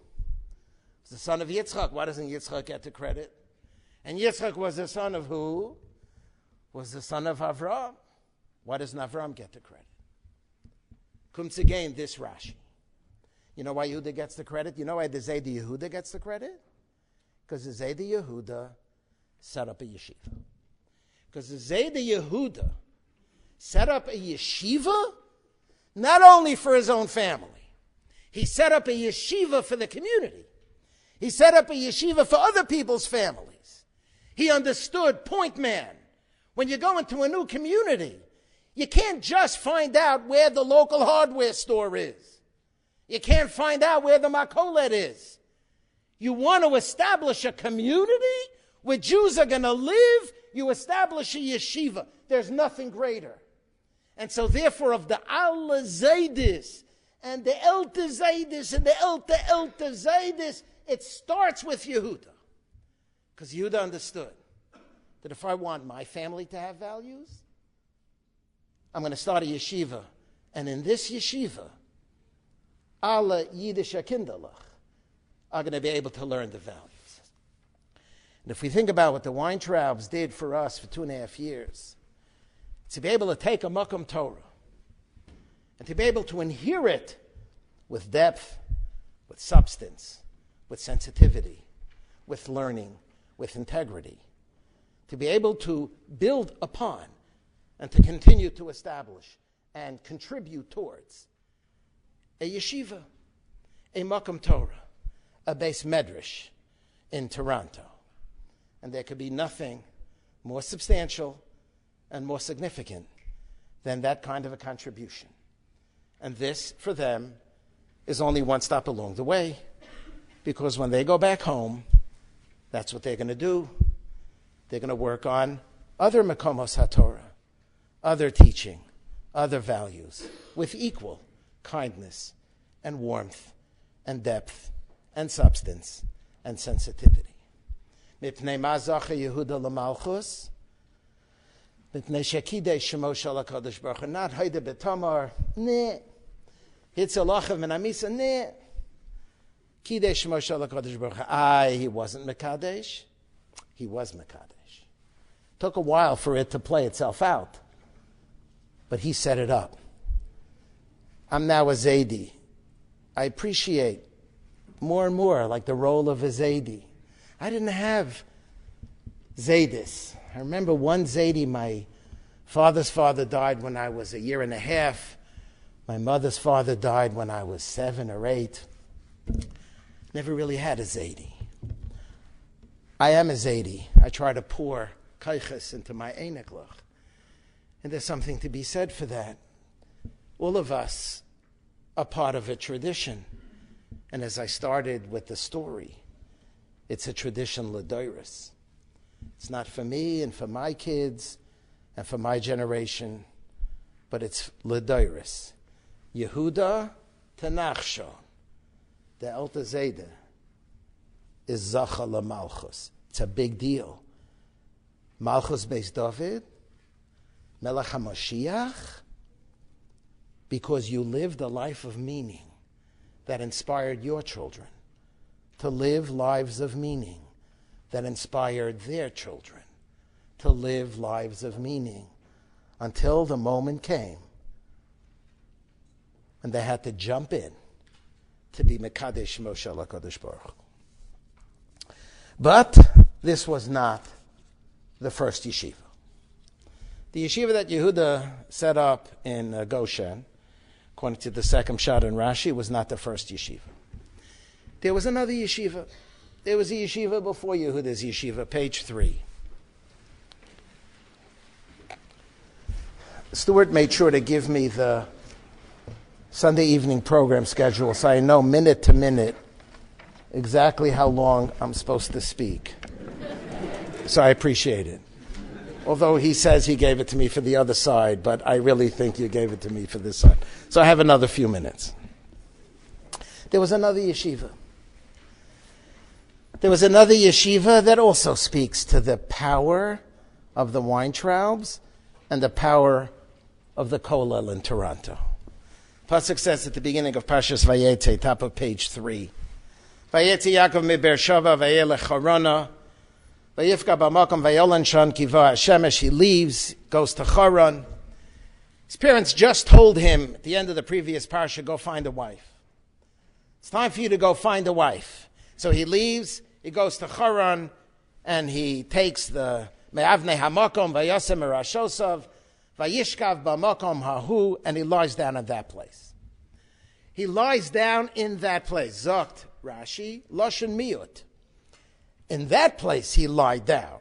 The son of Yitzchak. Why doesn't Yitzchak get the credit? And Yitzchak was the son of who? Was the son of Avram. Why doesn't Avram get the credit? Comes again this Rashi. You know why Yehuda gets the credit? You know why the Zayda Yehuda gets the credit? Because the Zayda Yehuda set up a yeshiva. Because the Zayda Yehuda set up a yeshiva not only for his own family. He set up a yeshiva for the community. He set up a yeshiva for other people's families. He understood, point man, when you go into a new community, you can't just find out where the local hardware store is. You can't find out where the makolet is. You want to establish a community where Jews are going to live, you establish a yeshiva. There's nothing greater. And so therefore of the Allah Zaydis and the Elta Zaydis and the Elta Zaydis, it starts with Yehuda. Because Yehuda understood that if I want my family to have values, I'm going to start a yeshiva. And in this yeshiva, alle Yiddische Kinderlach are going to be able to learn the values. And if we think about what the Weintraubs did for us for 2.5 years, to be able to take a Makom Torah and to be able to inherit with depth, with substance, with sensitivity, with learning, with integrity, to be able to build upon and to continue to establish and contribute towards a yeshiva, a Makom Torah, a base medrash in Toronto. And there could be nothing more substantial and more significant than that kind of a contribution. And this, for them, is only one stop along the way, because when they go back home, that's what they're going to do. They're going to work on other Makomos HaTorah, other teaching, other values, with equal kindness and warmth and depth and substance and sensitivity. Mipnei ma zacha Yehuda l'malchus, mipnei shekidei shemo shel HaKadosh Baruch Hu, not haide betamar, neh, hitzalachav min amisa, neh, kidei shemo shel HaKadosh Baruch Hu. He wasn't Mekadesh. He was Mekadesh. Took a while for it to play itself out, but he set it up. I'm now a Zaydi. I appreciate more and more like the role of a Zaydi. I didn't have Zaydis. I remember one Zaydi, my father's father died when I was 1.5 years. My mother's father died when I was 7 or 8. Never really had a Zaydi. I am a Zaydi. I try to pour kaiches into my einiklach. And there's something to be said for that. All of us are part of a tradition. And as I started with the story, it's a tradition l'doros. It's not for me and for my kids and for my generation, but it's l'doros. Yehuda to Nachshon, the Elta Zayda, is Zacha l'Malchus. It's a big deal. Malchus Beis David, Melech HaMashiach, because you lived a life of meaning that inspired your children to live lives of meaning that inspired their children to live lives of meaning until the moment came and they had to jump in to be Mekadesh Moshe HaKadosh Baruch. But this was not the first yeshiva. The yeshiva that Yehuda set up in Goshen, according to the second shot in Rashi, was not the first yeshiva. There was another yeshiva. There was a yeshiva before Yehuda's yeshiva, page 3. Stuart made sure to give me the Sunday evening program schedule so I know minute to minute exactly how long I'm supposed to speak. So I appreciate it. Although he says he gave it to me for the other side, but I really think you gave it to me for this side. So I have another few minutes. There was another yeshiva. There was another yeshiva that also speaks to the power of the Weintraubs and the power of the Kollel in Toronto. Pasuk says at the beginning of Parshas Vayetze, top of page 3, Vayetze Yaakov mi Beersheva vayelech Charana, vayifka b'makom vayolan shan kiva hashemesh. He leaves, goes to Charan. His parents just told him at the end of the previous parsha, go find a wife. It's time for you to go find a wife. So he leaves, he goes to Charan, and he takes the me'avnei hamakom vayasem erashosav vayishkav b'makom hahu, and he lies down in that place. He lies down in that place. Zokt Rashi, Lashon Miut. In that place he lied down.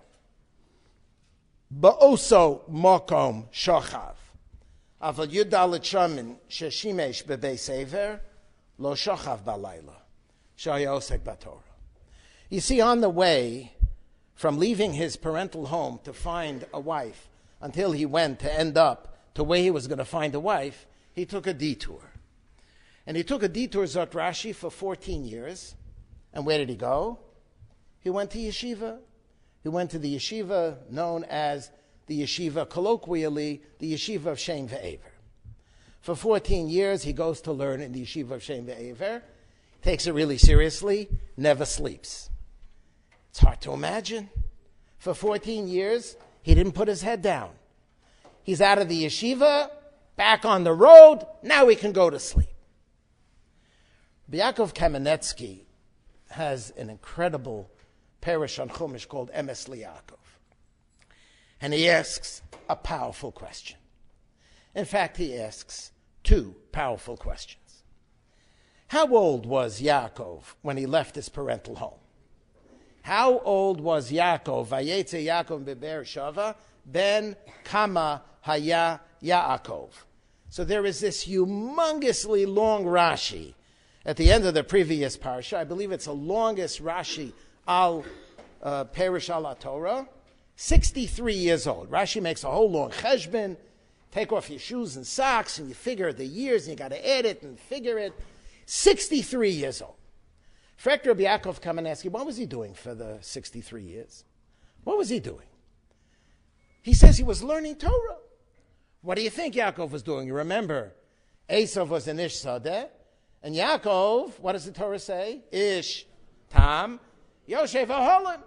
Ba'oso makom shachav. Aval yudalit shamin sheshimesh bebeis ever lo shachav balayla. Shaya osek batorah. You see, on the way from leaving his parental home to find a wife until he went to end up to where he was going to find a wife, he took a detour. And he took a detour, Zot Rashi, for 14 years. And where did he go? He went to yeshiva. He went to the yeshiva known as the yeshiva, colloquially, the yeshiva of Shem Ve'ever. For 14 years, he goes to learn in the yeshiva of Shem Ve'ever, takes it really seriously, never sleeps. It's hard to imagine. For 14 years, he didn't put his head down. He's out of the yeshiva, back on the road, now he can go to sleep. Yaakov Kamenetsky has an incredible parish on Chumash called Emes Liyaakov. And he asks a powerful question. In fact, he asks two powerful questions. How old was Yaakov when he left his parental home? How old was Yaakov? Vayetze Yaakov beber Shava ben kama haya Yaakov. So there is this humongously long Rashi at the end of the previous parsha. I believe it's the longest Rashi al Perish al Torah. 63 years old. Rashi makes a whole long cheshbon. Take off your shoes and socks, and you figure the years, and you got to add it and figure it. 63 years old. Frek Rabbi Yaakov come and ask you, what was he doing for the 63 years? What was he doing? He says he was learning Torah. What do you think Yaakov was doing? You remember, Esav was an Ish Sadeh, and Yaakov, what does the Torah say? Ish Tam Yoshev Aholim.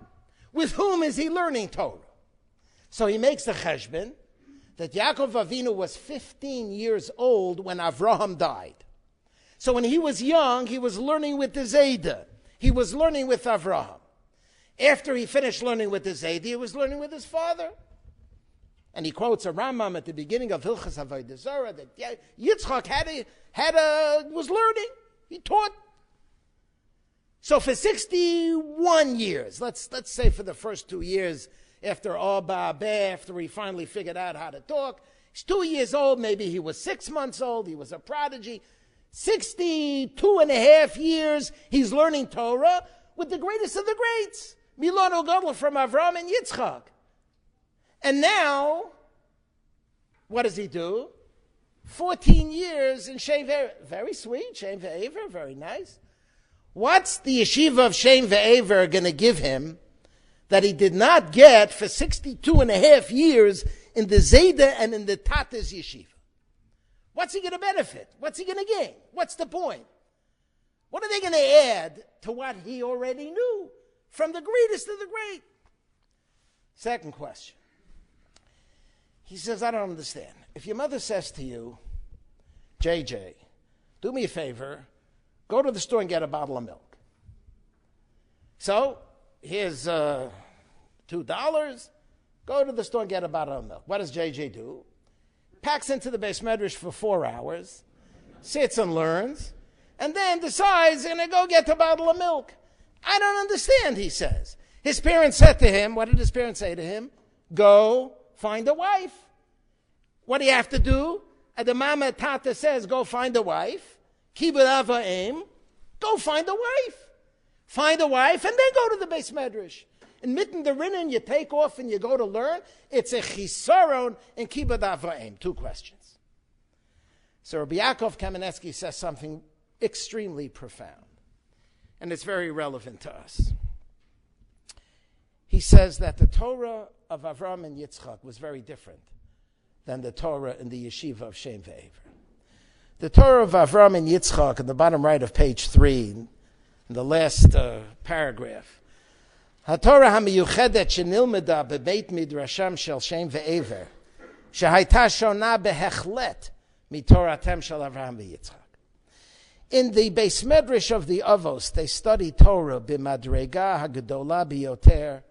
With whom is he learning Torah? So he makes the cheshbon that Yaakov Avinu was 15 years old when Avraham died. So when he was young, he was learning with the Zayda. He was learning with Avraham. After he finished learning with the Zayda, he was learning with his father. And he quotes a Rambam at the beginning of Hilchas Avodah Zarah that Yitzchak was learning. He taught. So for 61 years, let's say for the first 2 years after Abba, after he finally figured out how to talk, he's 2 years old, maybe he was 6 months old, he was a prodigy. 62 and a half years, he's learning Torah with the greatest of the greats, Milano Gadol from Avram and Yitzchak. And now, what does he do? 14 years in Shem Ve'ever. Very sweet, Shem Ve'ever, very nice. What's the yeshiva of Shem Ve'ever going to give him that he did not get for 62 and a half years in the Zayda and in the Tata's yeshiva? What's he going to benefit? What's he going to gain? What's the point? What are they going to add to what he already knew from the greatest of the great? Second question. He says, I don't understand. If your mother says to you, JJ, do me a favor, go to the store and get a bottle of milk. So, here's $2. Go Go to the store and get a bottle of milk. What does JJ do? Packs into the Beis Medrash for 4 hours, sits and learns, and then decides he's going to go get a bottle of milk. I don't understand, he says. His parents said to him, what did his parents say to him? Go find a wife. What do you have to do? And the mama tata says, go find a wife. Kibbud av va'em. Go find a wife. Find a wife and then go to the Beis Medrash. And mitten the rinnan, you take off and you go to learn. It's a chisaron in kibbud av va'em. 2 questions. So Rabbi Yaakov Kamenetsky says something extremely profound. And it's very relevant to us. He says that the Torah of Avram and Yitzchak was very different than the Torah in the yeshiva of Shem ve'ever. The Torah of Avram and Yitzchak, at the bottom right of page 3, in the last paragraph, HaTorah HaMiyuchedet Shenilmeda Bebeit Midrasham Shel Shem ve'ever, Shehayta Shona Behechlet Mitoratem Shel Avram ve'Yitzchak. In the Beis Medrash of the Avos, they study Torah b'madrega hagdola biyoter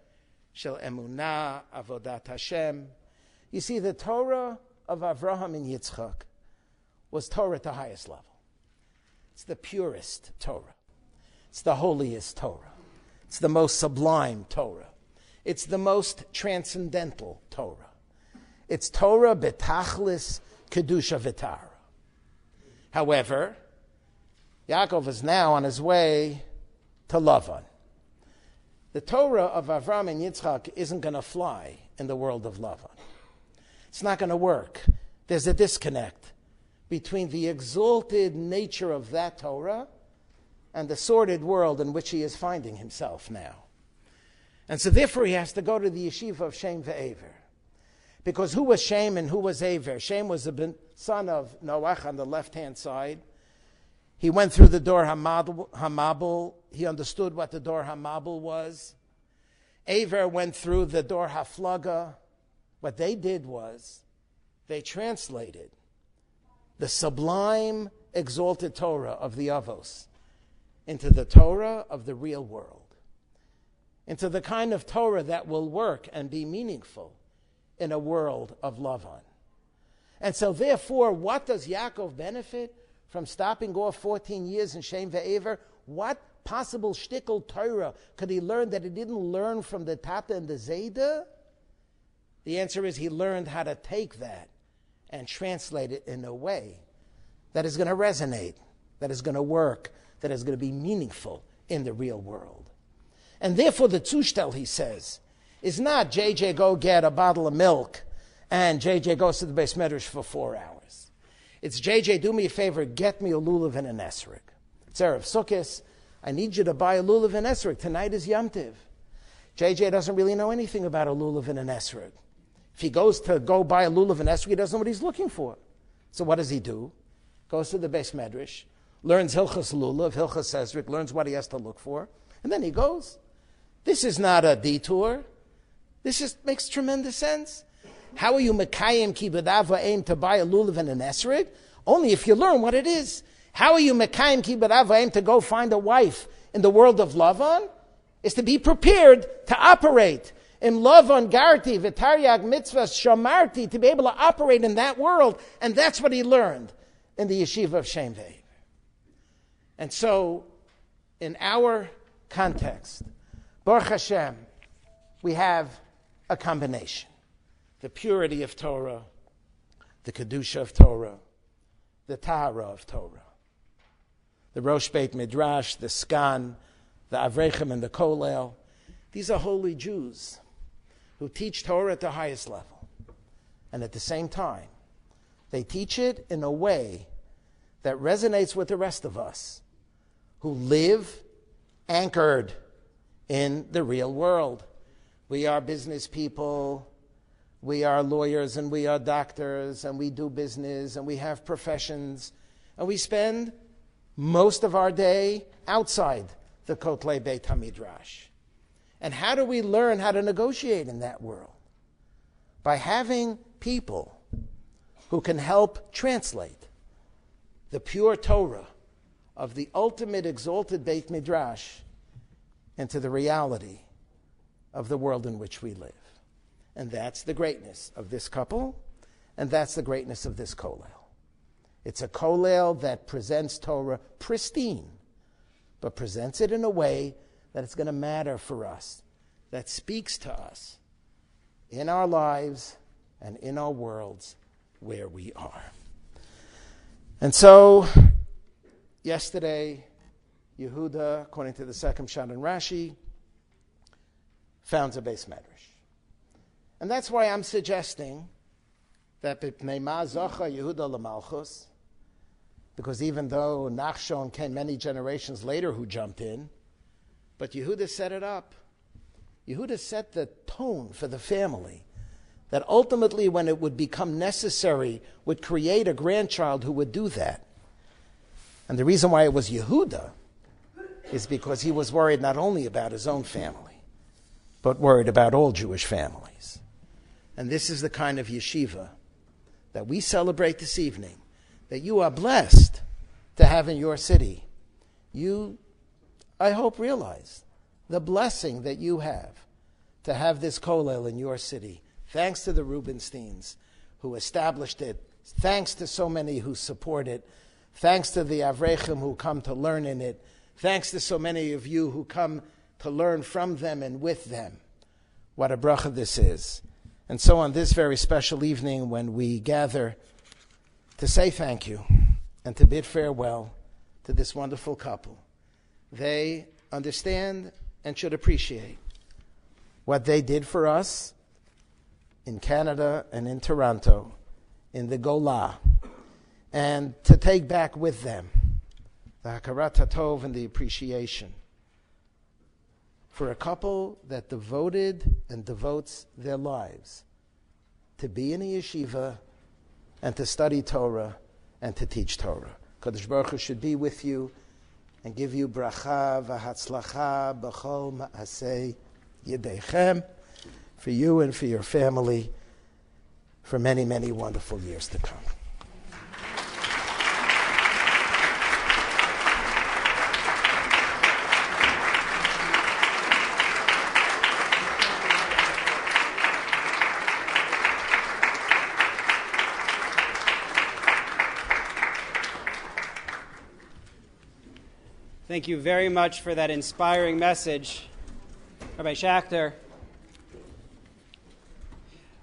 shel emunah avodat Hashem. You see, the Torah of Avraham and Yitzchak was Torah at the highest level. It's the purest Torah. It's the holiest Torah. It's the most sublime Torah. It's the most transcendental Torah. It's Torah betachlis kedusha v'tara. However, Yaakov is now on his way to Lavan. The Torah of Avram and Yitzchak isn't going to fly in the world of Lavan. It's not going to work. There's a disconnect between the exalted nature of that Torah and the sordid world in which he is finding himself now. And so therefore he has to go to the yeshiva of Shem ve'ever. Because who was Shem and who was Aver? Shem was the son of Noach on the left-hand side. He went through the Dor HaMabul. He understood what the Dor HaMabul was. Aver went through the Dor HaFlaga. What they did was they translated the sublime, exalted Torah of the Avos into the Torah of the real world, into the kind of Torah that will work and be meaningful in a world of Lavan. And so therefore, what does Yaakov benefit from stopping off 14 years in Shem ve'ever? What possible shtickle Torah could he learn that he didn't learn from the Tata and the Zayda? The answer is he learned how to take that and translate it in a way that is going to resonate, that is going to work, that is going to be meaningful in the real world. And therefore the Zushtel, he says, is not JJ go get a bottle of milk and JJ goes to the Beis Medrash for 4 hours. It's JJ, do me a favor, get me a lulav and an esrog. It's Erev Sukkos. I need you to buy a lulav and esrog. Tonight is Yom Tiv. JJ doesn't really know anything about a lulav and an esrog. If he goes to go buy a lulav and esrog, he doesn't know what he's looking for. So what does he do? Goes to the Beis Medrash, learns Hilchas Lulav, Hilchas Esrog, learns what he has to look for, and then he goes. This is not a detour. This just makes tremendous sense. How are you Mekayim Kibbud av va'em to buy a lulav and an esrog? Only if you learn what it is. How are you Mekayim Kibbud av va'em to go find a wife in the world of Lavan? Is to be prepared to operate. In Lavan Garti, V'taryag Mitzvahs Shamarti, to be able to operate in that world. And that's what he learned in the yeshiva of Shem ve'ever. And so, in our context, Baruch Hashem, we have a combination. The purity of Torah, the Kedusha of Torah, the Tahara of Torah, the Rosh Beit Midrash, the Skan, the Avrechem, and the Kolel. These are holy Jews who teach Torah at the highest level. And at the same time, they teach it in a way that resonates with the rest of us who live anchored in the real world. We are business people. We are lawyers and we are doctors and we do business and we have professions and we spend most of our day outside the Kotlei Beit HaMidrash. And how do we learn how to negotiate in that world? By having people who can help translate the pure Torah of the ultimate exalted Beit Midrash into the reality of the world in which we live. And that's the greatness of this couple, and that's the greatness of this kollel. It's a kollel that presents Torah pristine, but presents it in a way that it's going to matter for us, that speaks to us in our lives and in our worlds where we are. And so, yesterday, Yehuda, according to the second Pshat in Rashi, founds a Beis Medrash. And that's why I'm suggesting that B'pnei Ma Zocha Yehuda L'Malchus, because even though Nachshon came many generations later who jumped in, but Yehuda set it up. Yehuda set the tone for the family, that ultimately when it would become necessary, would create a grandchild who would do that. And the reason why it was Yehuda is because he was worried not only about his own family, but worried about all Jewish families. And this is the kind of yeshiva that we celebrate this evening, that you are blessed to have in your city. You, I hope, realize the blessing that you have to have this kollel in your city, thanks to the Rubensteins who established it, thanks to so many who support it, thanks to the Avrechim who come to learn in it, thanks to so many of you who come to learn from them and with them. What a bracha this is. And so on this very special evening when we gather to say thank you and to bid farewell to this wonderful couple, they understand and should appreciate what they did for us in Canada and in Toronto, in the Gola, and to take back with them the hakarat hatov and the appreciation for a couple that devoted and devotes their lives to be in a yeshiva and to study Torah and to teach Torah. Kadosh Baruch Hu should be with you and give you bracha v'hatzlacha b'chol ma'aseh yedechem, for you and for your family for many, many wonderful years to come. Thank you very much for that inspiring message, Rabbi Schacter.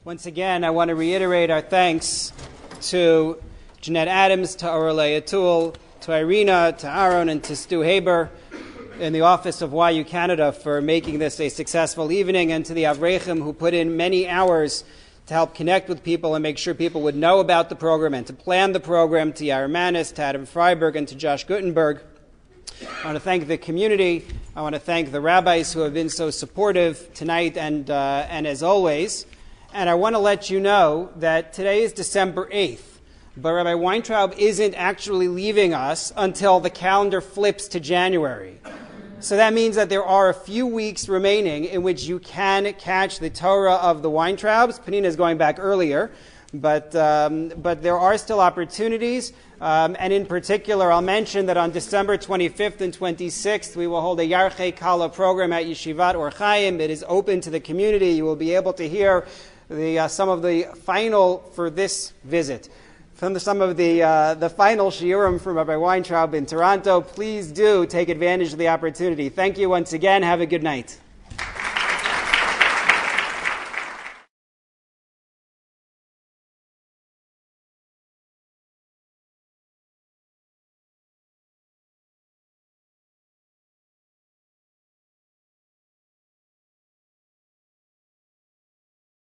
Once again, I want to reiterate our thanks to Jeanette Adams, to Aurelea Toole, to Irina, to Aaron, and to Stu Haber in the office of YU Canada for making this a successful evening, and to the Avrechim who put in many hours to help connect with people and make sure people would know about the program and to plan the program, to Yair Manis, to Adam Freiberg, and to Josh Gutenberg. I want to thank the community. I want to thank the rabbis who have been so supportive tonight and as always. And I want to let you know that today is December 8th, but Rabbi Weintraub isn't actually leaving us until the calendar flips to January. So that means that there are a few weeks remaining in which you can catch the Torah of the Weintraubs. Pnina is going back earlier, but there are still opportunities. And in particular, I'll mention that on December 25th and 26th, we will hold a Yarchei Kala program at Yeshivat Or Chaim. It is open to the community. You will be able to hear some of the final for this visit. Some of the final shiurim from Rabbi Weintraub in Toronto. Please do take advantage of the opportunity. Thank you once again. Have a good night.